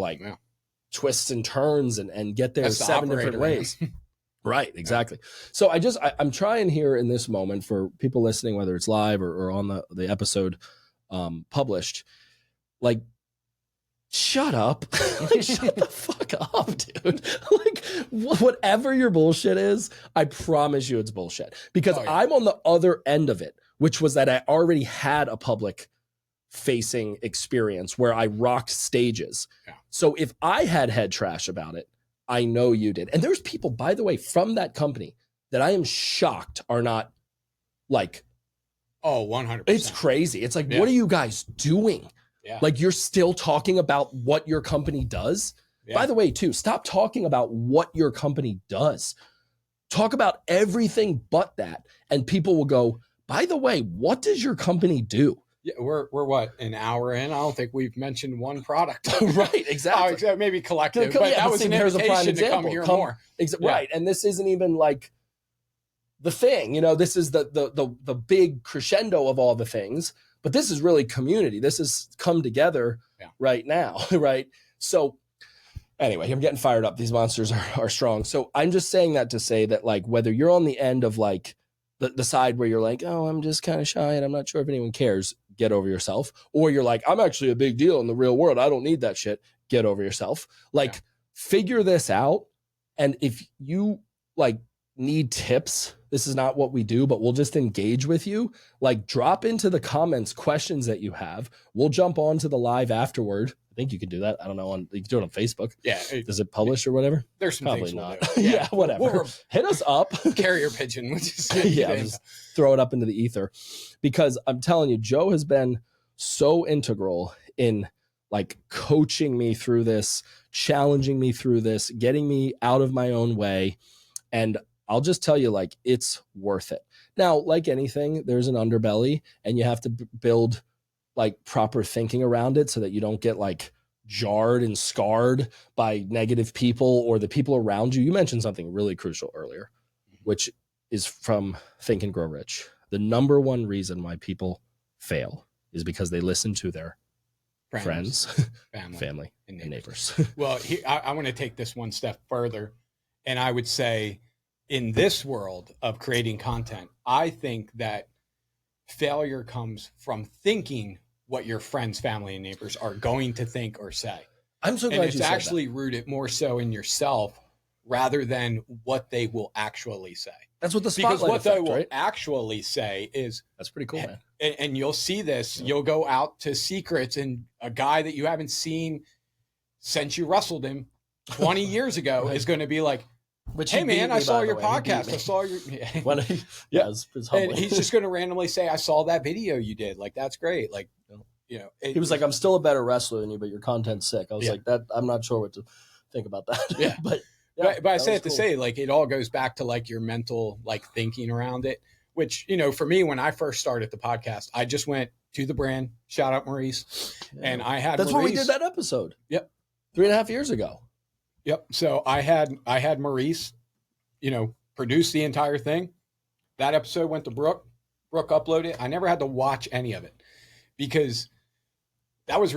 twists and turns and get there That's the 7 different operator. ways. Right, exactly. So I'm trying here in this moment for people listening, whether it's live or on the episode published, like, shut up. Like, shut the fuck up, dude. Like, whatever your bullshit is, I promise you it's bullshit. Because I'm on the other end of it, which was that I already had a public facing experience where I rocked stages. Yeah. So if I had head trash about it, I know you did. And there's people, by the way, from that company that I am shocked are not like, oh, 100%. It's crazy. It's like, what are you guys doing? Yeah. Like, you're still talking about what your company does. Yeah. By the way, too, stop talking about what your company does. Talk about everything but that. And people will go, by the way, what does your company do? Yeah, we're what, an hour in? I don't think we've mentioned one product. Right, exactly. Maybe collective, but that was an invitation to come hear more. Right, and this isn't even like the thing. This is the big crescendo of all the things, but this is really community. This has come together right now, right? So anyway, I'm getting fired up. These monsters are strong. So I'm just saying that to say that, like, whether you're on the end of like the side where you're like, oh, I'm just kind of shy and I'm not sure if anyone cares, get over yourself. Or you're like, I'm actually a big deal in the real world, I don't need that shit, get over yourself. Like, figure this out. And if you like need tips, this is not what we do, but we'll just engage with you. Like, drop into the comments questions that you have. We'll jump on to the live afterward. I think you can do that. I don't know. You can do it on Facebook. Yeah. Does it publish or whatever? There's some probably things not. We'll yeah, whatever. Hit us up. Carrier pigeon. Just throw it up into the ether, because I'm telling you, Joe has been so integral in like coaching me through this, challenging me through this, getting me out of my own way. And I'll just tell you, like, it's worth it. Now, like anything, there's an underbelly, and you have to build like proper thinking around it so that you don't get like jarred and scarred by negative people or the people around you. You mentioned something really crucial earlier, which is from Think and Grow Rich. The number one reason why people fail is because they listen to their friends family, and neighbors. Well, I want to take this one step further. And I would say, in this world of creating content, I think that failure comes from thinking what your friends, family, and neighbors are going to think or say. I'm so glad it's actually rooted more so in yourself rather than what they will actually say. That's what the spotlight because what effect, they will right? actually say is, that's pretty cool, man. And you'll see this. You'll go out to secrets, and a guy that you haven't seen since you wrestled him 20 years ago is going to be like, hey man, I saw your podcast. I saw your and he's just going to randomly say, I saw that video you did. Like, that's great. Like, he was like, I'm still a better wrestler than you, but your content's sick. I was like, that I'm not sure what to think about that. Yeah. but I say it to say, like, it all goes back to like your mental, like, thinking around it, which, for me, when I first started the podcast, I just went to the brand, shout out Maurice. Yeah. And I had, that's Maurice, when we did that episode. Yep. 3.5 years ago. Yep. So I had Maurice, produce the entire thing. That episode went to Brooke. Brooke uploaded it. I never had to watch any of it, because that was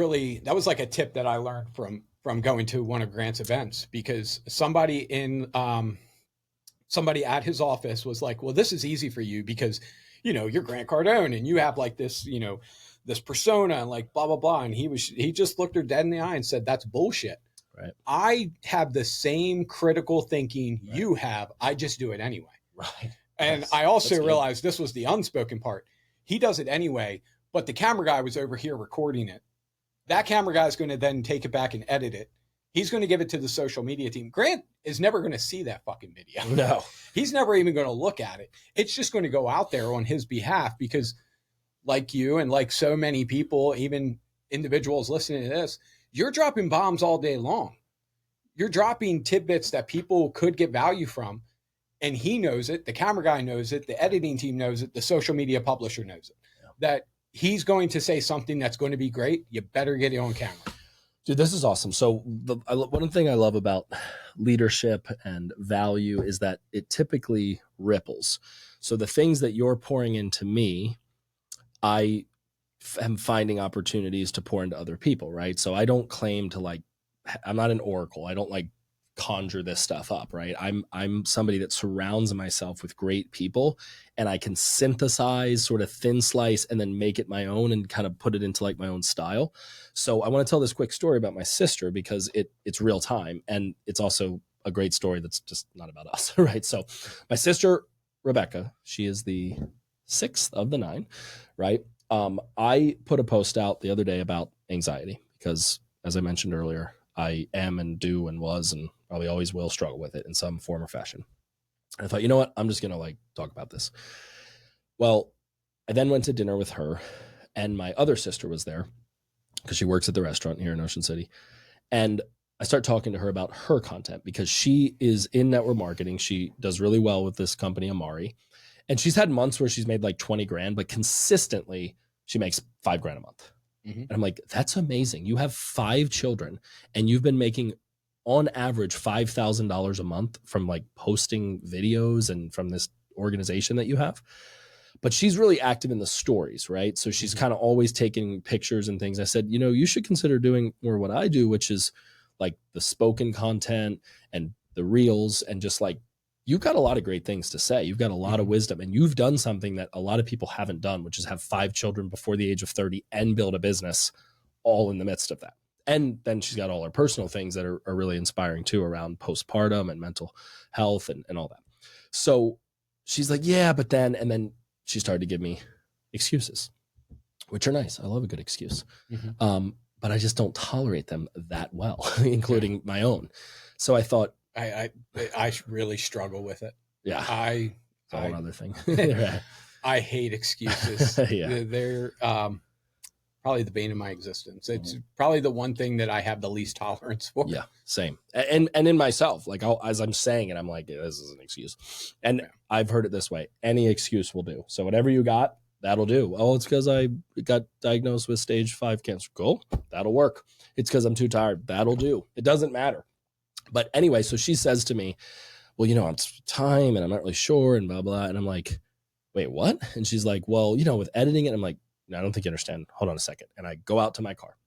like a tip that I learned from going to one of Grant's events, because somebody at his office was like, well, this is easy for you because, you're Grant Cardone and you have like this, this persona and like blah, blah, blah. And he just looked her dead in the eye and said, that's bullshit. Right. I have the same critical thinking you have. I just do it anyway. Right. And I also realized this was the unspoken part. He does it anyway, but the camera guy was over here recording it. That camera guy is going to then take it back and edit it. He's going to give it to the social media team. Grant is never going to see that fucking video. No. He's never even going to look at it. It's just going to go out there on his behalf, because like you and like so many people, even individuals listening to this, you're dropping bombs all day long. You're dropping tidbits that people could get value from. And he knows it. The camera guy knows it. The editing team knows it. The social media publisher knows it. Yeah. That he's going to say something that's going to be great. You better get it on camera. Dude, this is awesome. So one thing I love about leadership and value is that it typically ripples. So the things that you're pouring into me, I am finding opportunities to pour into other people, right? So I don't claim to like I'm not an oracle. I don't like conjure this stuff up, right? I'm somebody that surrounds myself with great people, and I can synthesize, sort of thin slice, and then make it my own and kind of put it into like my own style. So I want to tell this quick story about my sister because it's real time, and it's also a great story that's just not about us, right? So my sister Rebecca, she is the sixth of the nine, right? I put a post out the other day about anxiety because, as I mentioned earlier, I am and do and was and probably always will struggle with it in some form or fashion. And I thought, you know what? I'm just going to like talk about this. Well, I then went to dinner with her, and my other sister was there because she works at the restaurant here in Ocean City. And I start talking to her about her content because she is in network marketing. She does really well with this company, Amari. And she's had months where she's made like 20 grand, but consistently she makes $5,000 a month. Mm-hmm. And I'm like, that's amazing. You have 5 children and you've been making on average $5,000 a month from like posting videos and from this organization that you have. But she's really active in the stories, right? So she's kind of always taking pictures and things. I said, you know, you should consider doing more what I do, which is like the spoken content and the reels, and just like, you've got a lot of great things to say. You've got a lot of wisdom, and you've done something that a lot of people haven't done, which is have 5 children before the age of 30 and build a business all in the midst of that. And then she's got all her personal things that are really inspiring too, around postpartum and mental health and all that. So she's like, yeah, but then, and then she started to give me excuses, which are nice. I love a good excuse. But I just don't tolerate them that well, including my own. So I thought, I really struggle with it. Yeah. It's a whole other thing. I hate excuses. Yeah. They're probably the bane of my existence. It's probably the one thing that I have the least tolerance for. Yeah, same. And in myself, like as I'm saying it, I'm like, this is an excuse. And I've heard it this way: any excuse will do. So whatever you got, that'll do. Oh, it's because I got diagnosed with stage 5 cancer. Cool, that'll work. It's because I'm too tired. That'll do. It doesn't matter. But anyway, so she says to me, well, you know, it's time and I'm not really sure and blah, blah. And I'm like, wait, what? And she's like, well, you know, with editing it, I'm like, no, I don't think you understand. Hold on a second. And I go out to my car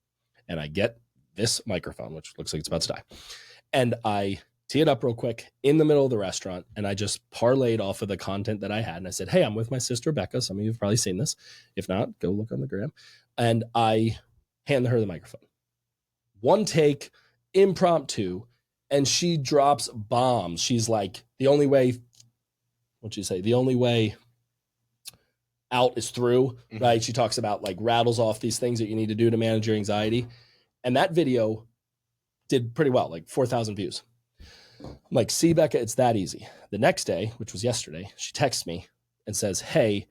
and I get this microphone, which looks like it's about to die. And I tee it up real quick in the middle of the restaurant. And I just parlayed off of the content that I had. And I said, hey, I'm with my sister, Becca. Some of you have probably seen this. If not, go look on the gram. And I hand her the microphone. One take, impromptu. And she drops bombs. She's like, the only way, what'd she say? The only way out is through, right? She talks about like rattles off these things that you need to do to manage your anxiety. And that video did pretty well, like 4,000 views. I'm like, see, Becca, it's that easy. The next day, which was yesterday, she texts me and says, hey,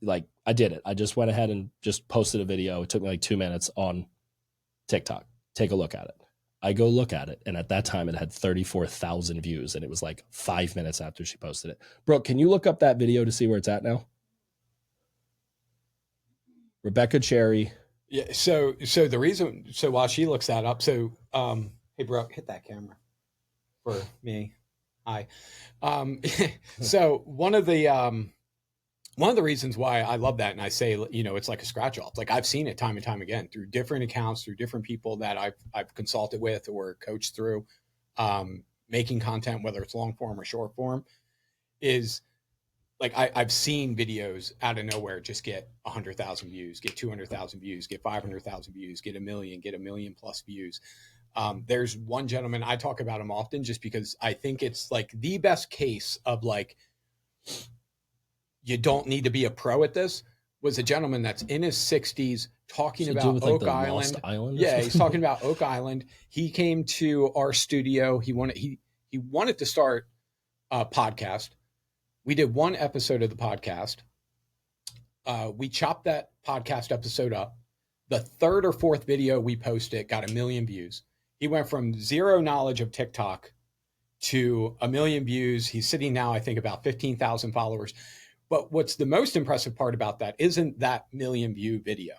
like I did it. I just went ahead and just posted a video. It took me like 2 minutes on TikTok. Take a look at it. I go look at it, and at that time it had 34,000 views, and it was like 5 minutes after she posted it. Brooke, can you look up that video to see where it's at now? Rebecca Cherry. Yeah. So the reason, so while she looks that up, so hey Brooke, hit that camera for me. Hi. So one of the reasons why I love that, and I say, you know, it's like a scratch off. Like I've seen it time and time again through different accounts, through different people that I've consulted with or coached through, making content, whether it's long form or short form, is like I've seen videos out of nowhere just get 100,000 views, get 200,000 views, get 500,000 views, get a million plus views. There's one gentleman, I talk about him often just because I think it's like the best case of like, you don't need to be a pro at this, was a gentleman that's in his 60s talking about Oak Island. Yeah, he's talking about Oak Island. He came to our studio. He wanted to start a podcast. We did one episode of the podcast. We chopped that podcast episode up. The 3rd or 4th video we posted got 1 million views. He went from zero knowledge of TikTok to 1 million views. He's sitting now, I think, about 15,000 followers. But what's the most impressive part about that isn't that 1 million view video.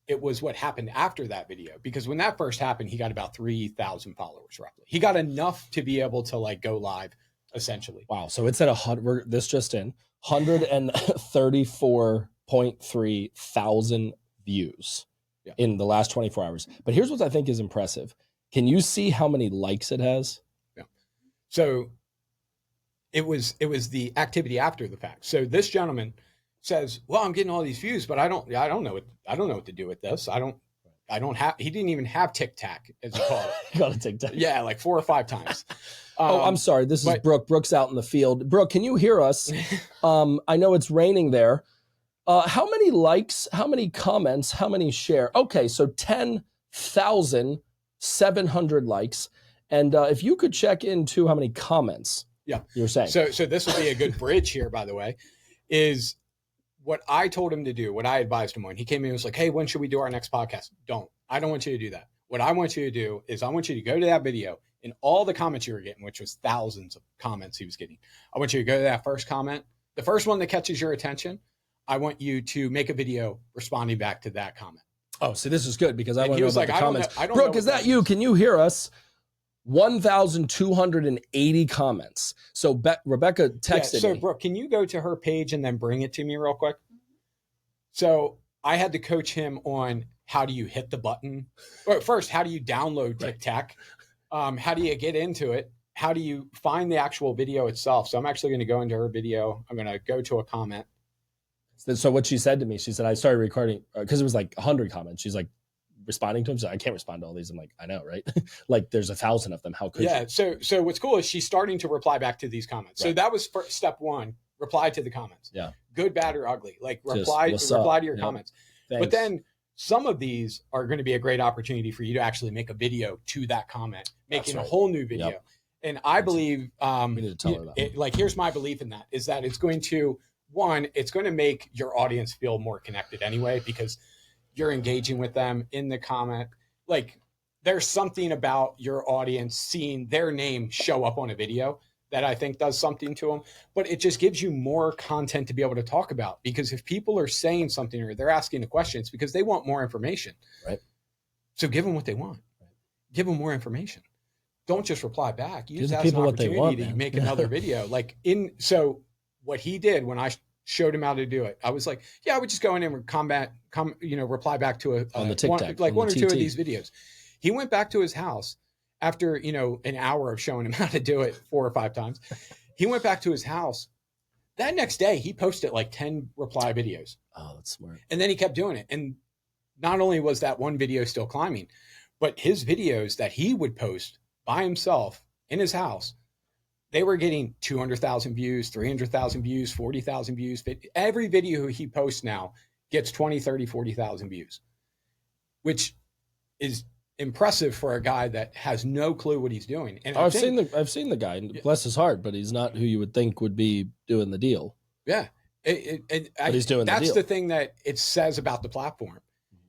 It was what happened after that video. Because when that first happened, he got about 3,000 followers roughly. He got enough to be able to like go live essentially. Wow. So it's at 100, this just in, 134.3 thousand views in the last 24 hours. But here's what I think is impressive. Can you see how many likes it has? Yeah. So it was the activity after the fact. So this gentleman says, "Well, I'm getting all these views, but I don't know what to do with this. I don't have." He didn't even have Tic Tac, as you call it. Got a Tic Tac. Yeah, like 4 or 5 times. I'm sorry. This is Brooke. Brooke's out in the field. Brooke, can you hear us? I know it's raining there. How many likes? How many comments? How many share? Okay, so 10,700 likes. And if you could check into how many comments. Yeah, you're saying. So this would be a good bridge here, by the way, is what I told him to do, what I advised him on. He came in and was like, "Hey, when should we do our next podcast?" I don't want you to do that. What I want you to do is I want you to go to that video and all the comments you were getting, which was thousands of comments he was getting. I want you to go to that first comment, the first one that catches your attention. I want you to make a video responding back to that comment. Oh, so this is good because I want to know about like, the comments. Brooke, Brooke, is that you? Can you hear us? 1,280 comments. So Rebecca texted so me. Brooke, can you go to her page and then bring it to me real quick? So I had to coach him on how do you hit the button? Or first, how do you download Tic Tac? How do you get into it? How do you find the actual video itself? So I'm actually going to go into her video. I'm going to go to a comment. So what she said to me, she said, I started recording because it was like 100 comments. She's like, responding to him. So I can't respond to all these. I'm like, I know, right? Like there's 1,000 of them. How could you? Yeah. So what's cool is she's starting to reply back to these comments. Right. So that was step one, reply to the comments. Yeah. Good, bad, or ugly. Like reply to your comments. Thanks. But then some of these are going to be a great opportunity for you to actually make a video to that comment, making a whole new video. Yep. And I believe, we need to tell her that. Like, here's my belief in that is that it's going to, one, it's going to make your audience feel more connected anyway, because you're engaging with them in the comment. Like there's something about your audience seeing their name show up on a video that I think does something to them, but it just gives you more content to be able to talk about, because if people are saying something or they're asking a question, it's because they want more information. Right. So give them what they want. Right. Give them more information. Don't just reply back. Use that as an opportunity to make another video. So what he did when I showed him how to do it, I was like, yeah, I would just go in and reply back to on the TikTok, one or two of these videos. He went back to his house after, an hour of showing him how to do it 4 or 5 times. He went back to his house. That next day, he posted like 10 reply videos. Oh, that's smart. And then he kept doing it. And not only was that one video still climbing, but his videos that he would post by himself in his house, they were getting 200,000 views, 300,000 views, 40,000 views. Every video he posts now gets 20, 30, 40,000 views, which is impressive for a guy that has no clue what he's doing. And I've seen the guy, bless his heart, but he's not who you would think would be doing the deal. Yeah. But he's doing the deal. That's the thing that it says about the platform,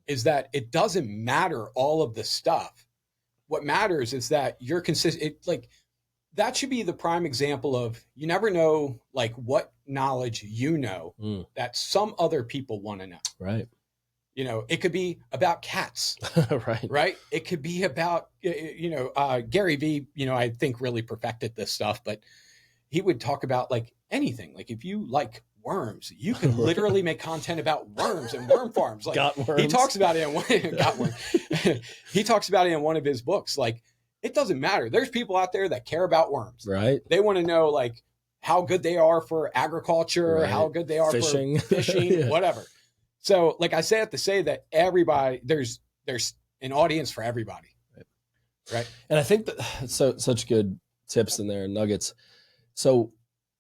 is that it doesn't matter all of the stuff. What matters is that you're consistent. That should be the prime example of, you never know like what knowledge that some other people want to know. Right. It could be about cats. Right. Right. It could be about, Gary Vee, I think really perfected this stuff, but he would talk about like anything. Like if you like worms, you can literally make content about worms and worm farms. Like got worms. He talks about it got worms. He talks about it in one of his books. Like, it doesn't matter. There's people out there that care about worms. Right. They want to know like how good they are for agriculture, right. how good they are fishing. For fishing, yeah. Whatever. So like I say it to say that everybody, there's an audience for everybody. Right. And I think that such good tips in there and nuggets. So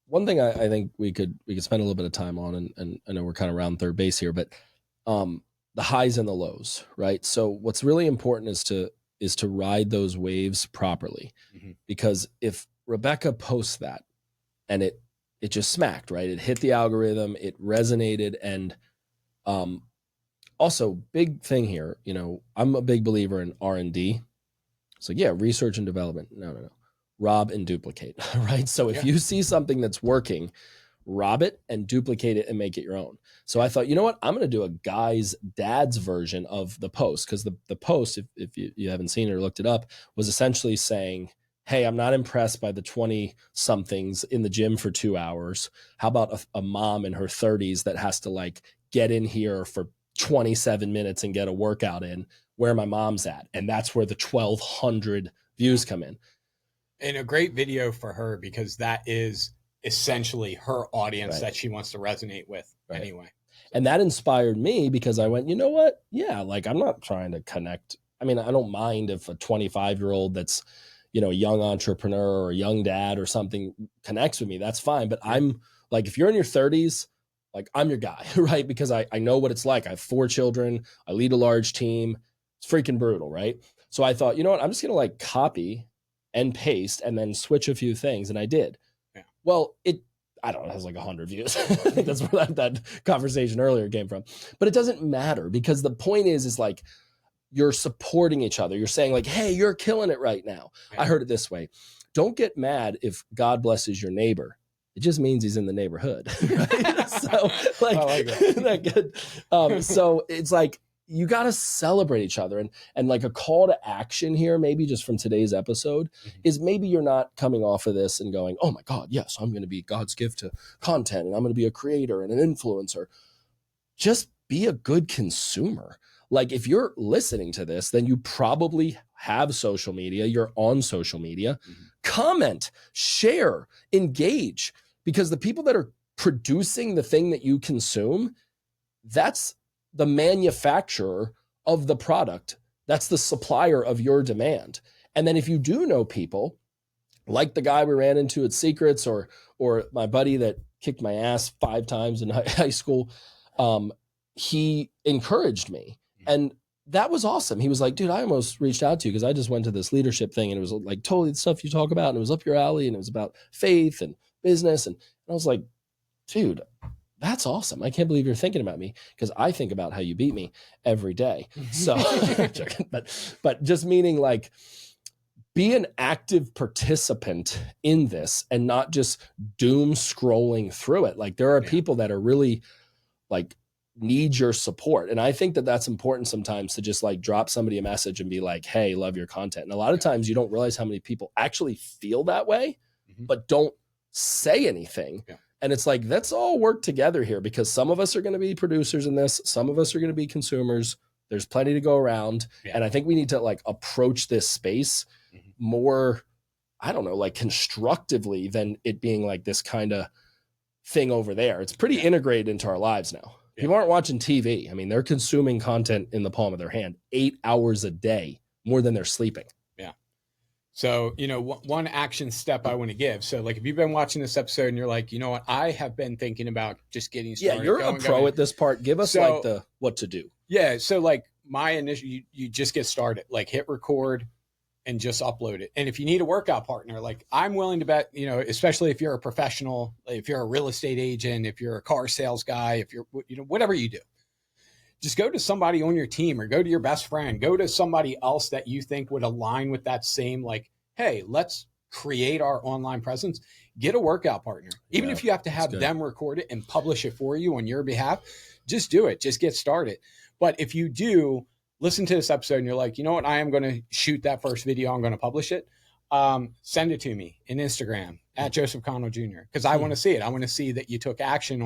one thing I think we could spend a little bit of time on, and I know we're kind of around third base here, but the highs and the lows, right? So what's really important is to ride those waves properly. Mm-hmm. Because if Rebecca posts that and it just smacked, right? It hit the algorithm, it resonated. And also big thing here, I'm a big believer in R&D. So yeah, research and development. No. Rob and duplicate, right? So if you see something that's working, rob it and duplicate it and make it your own. So I thought, you know what? I'm going to do a guy's dad's version of the post, because the post, if you haven't seen it or looked it up, was essentially saying, hey, I'm not impressed by the 20-somethings in the gym for 2 hours. How about a mom in her 30s that has to like get in here for 27 minutes and get a workout in where my mom's at. And that's where the 1,200 views come in. And a great video for her, because that is essentially her audience that she wants to resonate with anyway. And that inspired me because I went, you know what? Yeah, like I'm not trying to connect. I mean, I don't mind if a 25-year-old that's, you know, a young entrepreneur or a young dad or something connects with me. That's fine. But I'm like, if you're in your 30s, like I'm your guy, right? Because I know what it's like. I have 4 children. I lead a large team. It's freaking brutal, right? So I thought, you know what? I'm just going to like copy and paste and then switch a few things. And I did. Yeah. Well, I don't know, it has like 100 views. I think that's where that conversation earlier came from. But it doesn't matter, because the point is like you're supporting each other. You're saying like, hey, you're killing it right now. Yeah. I heard it this way. Don't get mad if God blesses your neighbor. It just means he's in the neighborhood. Right? So like, I like that good. So it's like, you got to celebrate each other. And like a call to action here, maybe just from today's episode, is maybe you're not coming off of this and going, oh my God, yes, I'm going to be God's gift to content and I'm going to be a creator and an influencer. Just be a good consumer. Like if you're listening to this, then you probably have social media. You're on social media. Comment, share, engage, because the people that are producing the thing that you consume, that's the manufacturer of the product. That's the supplier of your demand. And then if you do know people like the guy we ran into at Secrets or my buddy that kicked my ass 5 times in high school, he encouraged me. And that was awesome. He was like, dude, I almost reached out to you because I just went to this leadership thing and it was like totally the stuff you talk about and it was up your alley and it was about faith and business. And I was like, dude, that's awesome. I can't believe you're thinking about me, because I think about how you beat me every day. So, but just meaning like be an active participant in this and not just doom scrolling through it. Like there are people that are really like need your support. And I think that that's important sometimes to just like drop somebody a message and be like, hey, love your content. And a lot of times you don't realize how many people actually feel that way, but don't say anything. Yeah. And it's like, let's all work together here, because some of us are going to be producers in this. Some of us are going to be consumers. There's plenty to go around. Yeah. And I think we need to like approach this space more, I don't know, like constructively than it being like this kind of thing over there. It's pretty integrated into our lives now. Yeah. People aren't watching TV. I mean, they're consuming content in the palm of their hand 8 hours a day, more than they're sleeping. Yeah. So, you know, one action step I want to give. So like, if you've been watching this episode and you're like, you know what, I have been thinking about just getting started. Yeah, you're a pro at this part. Give us like the what to do. Yeah. So like my initial, you just get started, like hit record and just upload it. And if you need a workout partner, like I'm willing to bet, you know, especially if you're a professional, if you're a real estate agent, if you're a car sales guy, if you're, you know, whatever you do, just go to somebody on your team or go to your best friend, go to somebody else that you think would align with that same, like, hey, let's create our online presence, get a workout partner. Even if you have to have them record it and publish it for you on your behalf, just do it. Just get started. But if you do listen to this episode and you're like, you know what, I am going to shoot that first video, I'm going to publish it, send it to me in Instagram at Joseph Connell Jr. Because I want to see it. I want to see that you took action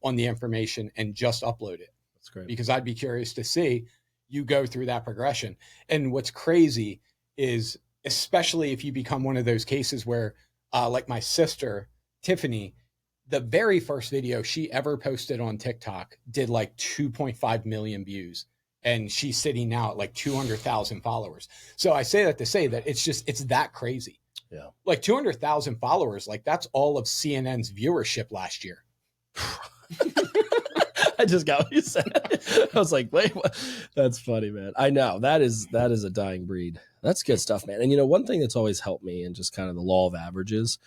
on the information and just upload it. That's great. Because I'd be curious to see you go through that progression. And what's crazy is, especially if you become one of those cases where, like my sister, Tiffany, the very first video she ever posted on TikTok did like 2.5 million views. And she's sitting now at like 200,000 followers. So I say that to say that it's that crazy. Yeah. Like 200,000 followers, like that's all of CNN's viewership last year. I just got what you said. I was like, wait, what? That's funny, man. I know that is a dying breed. That's good stuff, man. And you know, one thing that's always helped me in just kind of the law of averages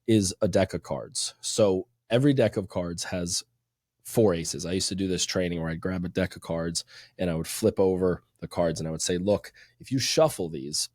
is a deck of cards. So every deck of cards has 4 aces. I used to do this training where I'd grab a deck of cards and I would flip over the cards and I would say, look, if you shuffle these,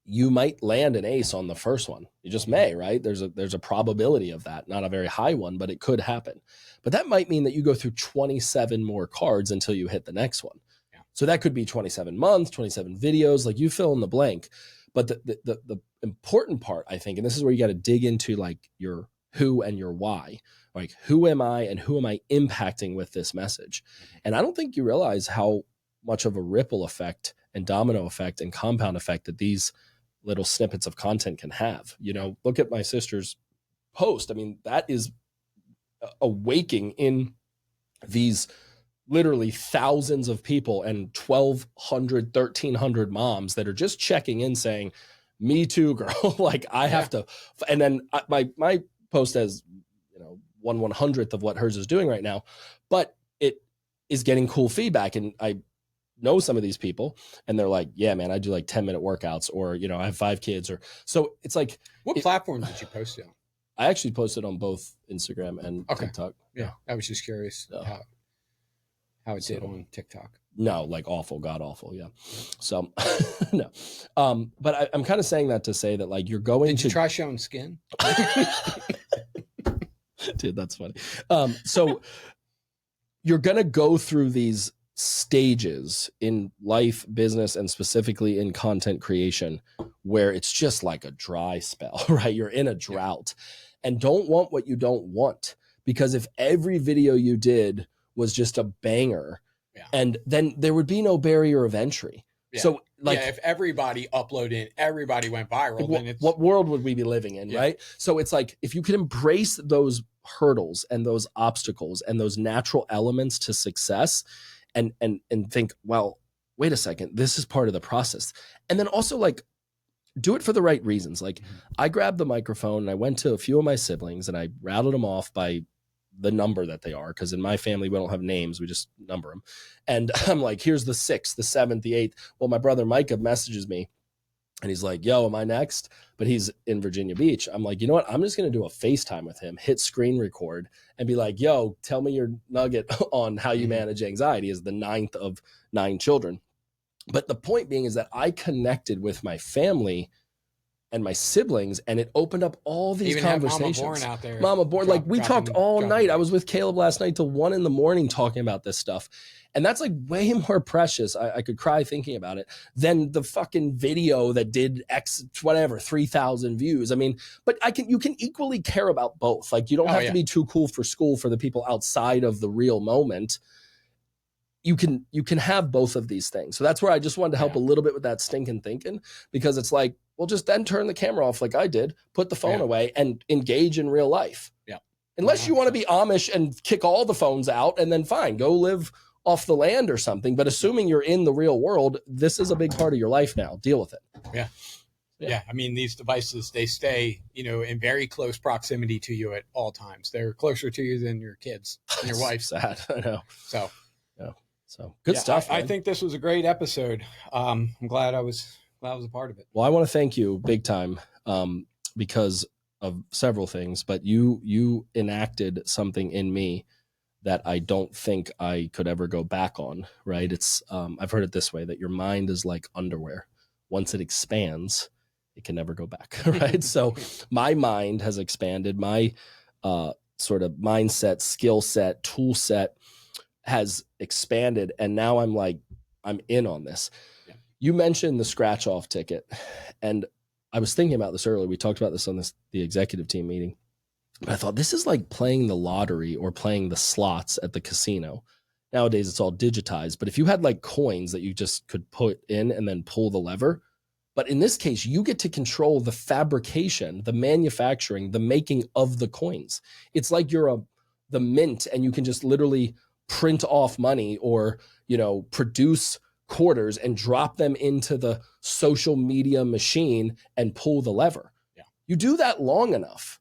you might land an ace on the first one. You just may, right? There's a probability of that, not a very high one, but it could happen. But that might mean that you go through 27 more cards until you hit the next one. Yeah. So that could be 27 months, 27 videos, like you fill in the blank. But the important part, I think, and this is where you got to dig into like your who and your why. Like, who am I and who am I impacting with this message? And I don't think you realize how much of a ripple effect and domino effect and compound effect that these little snippets of content can have. You know, look at my sister's post. I mean, that is awaking in these literally thousands of people and 1,200, 1,300 moms that are just checking in saying, me too, girl. Like, I have to. And then my post has, you know, 1/100th of what hers is doing right now, but it is getting cool feedback. And I know some of these people and they're like, yeah, man, I do like 10-minute workouts, or, you know, I have 5 kids, or so it's like, what platform did you post it on? I actually posted on both Instagram and TikTok. Yeah. I was just curious how it did on TikTok. No, like awful, god awful. Yeah. So no. But I'm kind of saying that to say that, like, you're going Did you try showing skin? Dude, that's funny. So you're going to go through these stages in life, business, and specifically in content creation where it's just like a dry spell, right? You're in a drought and don't want what you don't want, because if every video you did was just a banger, and then there would be no barrier of entry. So, like, if everybody uploaded, everybody went viral, then it's, what world would we be living in, right? So it's like, if you can embrace those hurdles and those obstacles and those natural elements to success, and think, well, wait a second, this is part of the process. And then also, like, do it for the right reasons. Like, I grabbed the microphone and I went to a few of my siblings and I rattled them off by the number that they are, because in my family we don't have names, we just number them. And I'm like, here's the 6th, the 7th, the 8th. Well, my brother Micah messages me and he's like, yo, am I next? But he's in Virginia Beach. I'm like, you know what, I'm just going to do a FaceTime with him, hit screen record, and be like, yo, tell me your nugget on how you manage anxiety, as the 9th of 9 children. But the point being is that I connected with my family and my siblings, and it opened up all these conversations. Mama Born out there. Mama Born, like, we talked all night. I was with Caleb last night till 1 a.m. talking about this stuff. And that's like way more precious. I could cry thinking about it than the fucking video that did X, whatever, 3,000 views. I mean, but you can equally care about both. Like, you don't have to be too cool for school for the people outside of the real moment. You can have both of these things. So that's where I just wanted to help a little bit with that stinking thinking, because it's like, well, just then turn the camera off like I did, put the phone away, and engage in real life. Yeah. Unless you want to be Amish and kick all the phones out, and then fine, go live off the land or something. But assuming you're in the real world, this is a big part of your life now. Deal with it. Yeah. I mean, these devices, they stay, you know, in very close proximity to you at all times. They're closer to you than your kids and your wife. Sad. I know. So good stuff. I think this was a great episode. I'm glad I was a part of it. Well, I want to thank you big time, because of several things, but you enacted something in me that I don't think I could ever go back on, right? It's, I've heard it this way, that your mind is like underwear. Once it expands, it can never go back, right? So my mind has expanded. My sort of mindset, skill set, tool set has expanded. And now I'm like, I'm in on this. Yeah. You mentioned the scratch off ticket. And I was thinking about this earlier. We talked about this on the executive team meeting. But I thought, this is like playing the lottery or playing the slots at the casino. Nowadays, it's all digitized. But if you had like coins that you just could put in and then pull the lever, but in this case, you get to control the fabrication, the manufacturing, the making of the coins. It's like you're the mint, and you can just literally print off money, or, you know, produce quarters and drop them into the social media machine and pull the lever. Yeah. You do that long enough,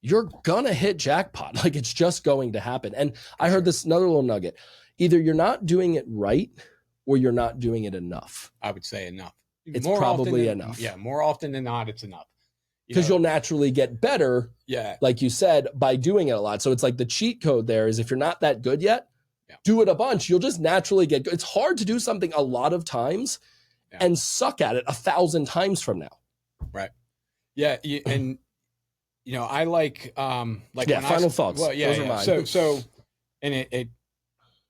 you're gonna hit jackpot. Like, it's just going to happen. And I heard this another little nugget. Either you're not doing it right, or you're not doing it enough. I would say enough. It's probably enough. Yeah, more often than not, it's enough. Because you'll naturally get better, like you said, by doing it a lot. So it's like the cheat code there is, if you're not that good yet, do it a bunch. You'll just naturally get good. It's hard to do something a lot of times and suck at it 1,000 times from now. Right. Yeah. And, you know, I like final thoughts. Well, yeah. Those are mine. So, and it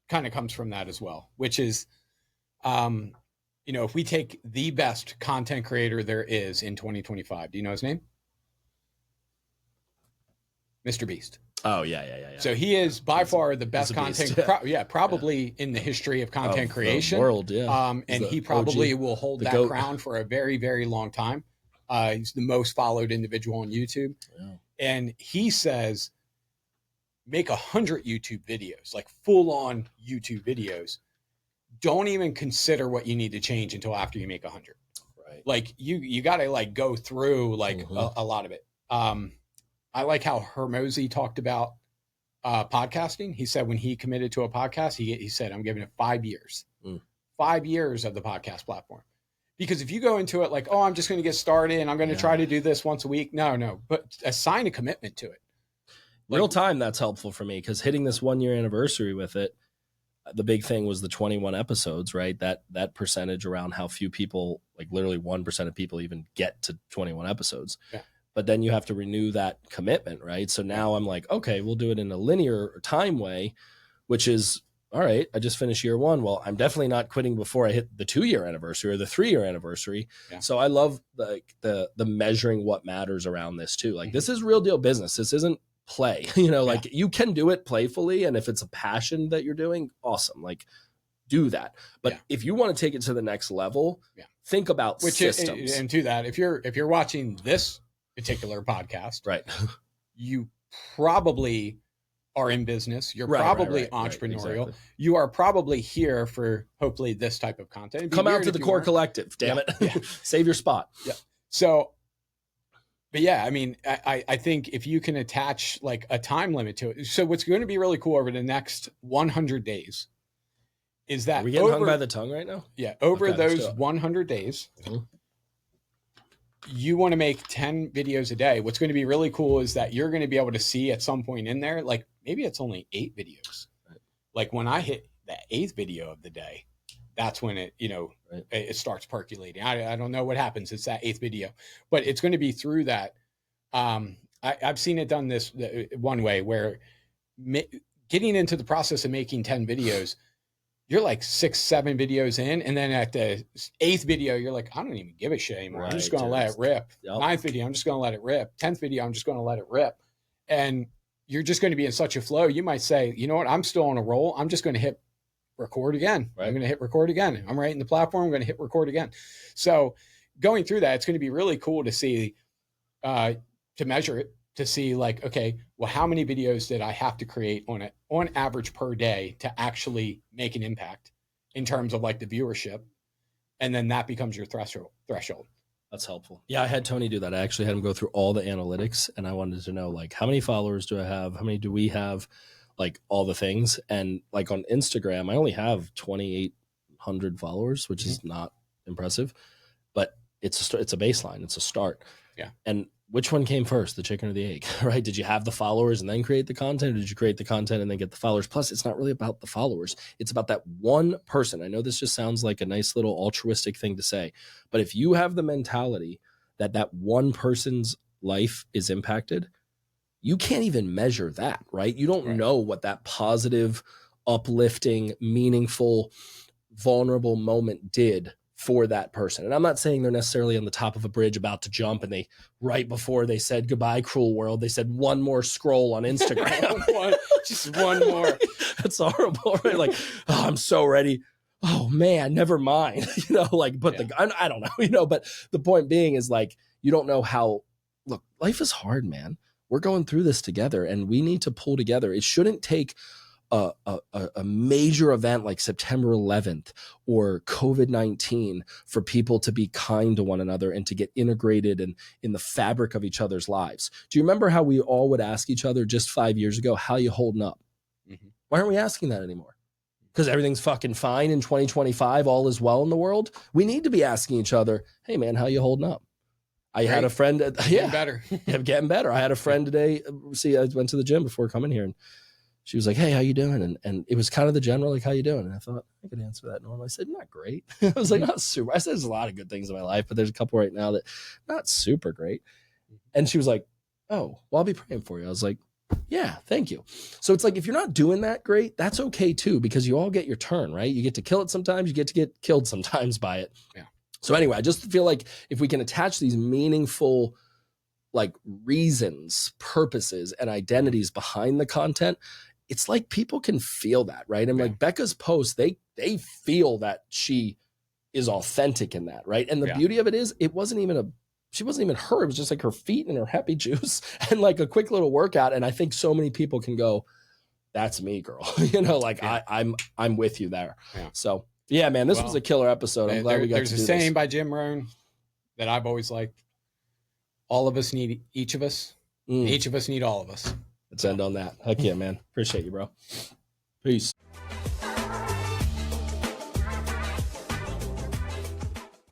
kind of comes from that as well, which is, you know, if we take the best content creator there is in 2025, do you know his name? Mr. Beast. Oh yeah. So he is by far the best content. Probably in the history of content creation world. Yeah. And he probably will hold that crown for a very, very long time. He's the most followed individual on YouTube. Yeah. And he says, make 100 YouTube videos, like full on YouTube videos. Don't even consider what you need to change until after you make 100. Right. Like you got to like go through like a lot of it. I like how Hermosi talked about podcasting. He said when he committed to a podcast, he said, I'm giving it 5 years, 5 years of the podcast platform. Because if you go into it like, oh, I'm just going to get started and I'm going to try to do this once a week. No, but assign a commitment to it. Real time, that's helpful for me because hitting this 1 year anniversary with it, the big thing was the 21 episodes, right? That percentage around how few people, like literally 1% of people even get to 21 episodes. Yeah. But then you have to renew that commitment, right? So now I'm like, okay, we'll do it in a linear time way, which is, all right, I just finished year 1. Well, I'm definitely not quitting before I hit the 2 year anniversary or the 3 year anniversary. Yeah. So I love the measuring what matters around this too. Like this is real deal business. This isn't play, like you can do it playfully. And if it's a passion that you're doing, awesome. Like do that. But if you want to take it to the next level, think about systems. And to that, if you're watching this particular podcast, right, you probably are in business. You're probably entrepreneurial. Exactly. You are probably here for hopefully this type of content. Come out to the Core Collective, damn it. Save your spot. Yeah. So, but yeah, I mean, I think if you can attach like a time limit to it. So what's going to be really cool over the next 100 days is that are we getting hung by the tongue right now? Yeah. Over those 100 days, you want to make 10 videos a day. What's going to be really cool is that you're going to be able to see at some point in there, like maybe it's only 8 videos. Right. Like when I hit the 8th video of the day, that's when it, it starts percolating. I don't know what happens. It's that 8th video, but it's going to be through that. I've seen it done this one way where getting into the process of making 10 videos, you're like 6, 7 videos in. And then at the 8th video, you're like, I don't even give a shit anymore. I'm just going to let it rip. Yep. 9th video, I'm just going to let it rip. 10th video, I'm just going to let it rip. And you're just going to be in such a flow. You might say, you know what? I'm still on a roll. I'm just going to hit record again. Right. I'm going to hit record again. I'm right in the platform. I'm going to hit record again. So going through that, it's going to be really cool to see, to measure it, to see like, okay, well, how many videos did I have to create on average per day to actually make an impact in terms of like the viewership? And then that becomes your threshold. That's helpful. Yeah, I had Tony do that. I actually had him go through all the analytics and I wanted to know like, how many followers do I have? How many do we have? Like all the things. And like on Instagram, I only have 2,800 followers, which is not impressive, but it's a baseline. It's a start. Yeah. And which one came first, the chicken or the egg, right? Did you have the followers and then create the content? Or did you create the content and then get the followers? Plus, it's not really about the followers. It's about that one person. I know this just sounds like a nice little altruistic thing to say, but if you have the mentality that one person's life is impacted, you can't even measure that, right? You don't know what that positive, uplifting, meaningful, vulnerable moment did for that person. And I'm not saying they're necessarily on the top of a bridge about to jump and right before they said goodbye, cruel world, they said one more scroll on Instagram. Just one more. That's horrible, right? Like, oh, I'm so ready. Oh man, never mind. I don't know, but the point being is like, you don't know how, look, life is hard, man. We're going through this together and we need to pull together. It shouldn't take a major event like September 11th or COVID-19 for people to be kind to one another and to get integrated in the fabric of each other's lives. Do you remember how we all would ask each other just 5 years ago, how you holding up? Mm-hmm. Why aren't we asking that anymore? Because everything's fucking fine in 2025, all is well in the world. We need to be asking each other, hey man, how you holding up? I had a friend. Getting better. Getting better. I had a friend today. I went to the gym before coming here and she was like, hey, how you doing? And it was kind of the general, like, how you doing? And I thought I could answer that normally. I said, not great. I was like, not super. I said, there's a lot of good things in my life, but there's a couple right now that not super great. And she was like, oh, well, I'll be praying for you. I was like, yeah, thank you. So it's like, if you're not doing that great, that's okay too, because you all get your turn, right? You get to kill it sometimes. You get to get killed sometimes by it. Yeah. So anyway, I just feel like if we can attach these meaningful like reasons, purposes, and identities behind the content, it's like people can feel that, right? And like Becca's posts, they feel that she is authentic in that, right? And the beauty of it is, she wasn't even her. It was just like her feet and her happy juice and like a quick little workout. And I think so many people can go, that's me, girl. Like I'm with you there. Yeah. So yeah, man, this was a killer episode. I'm glad we got to do this. There's a saying by Jim Rohn that I've always liked. All of us need each of us. Each of us need all of us. Let's end on that. Heck yeah, man. Appreciate you, bro. Peace.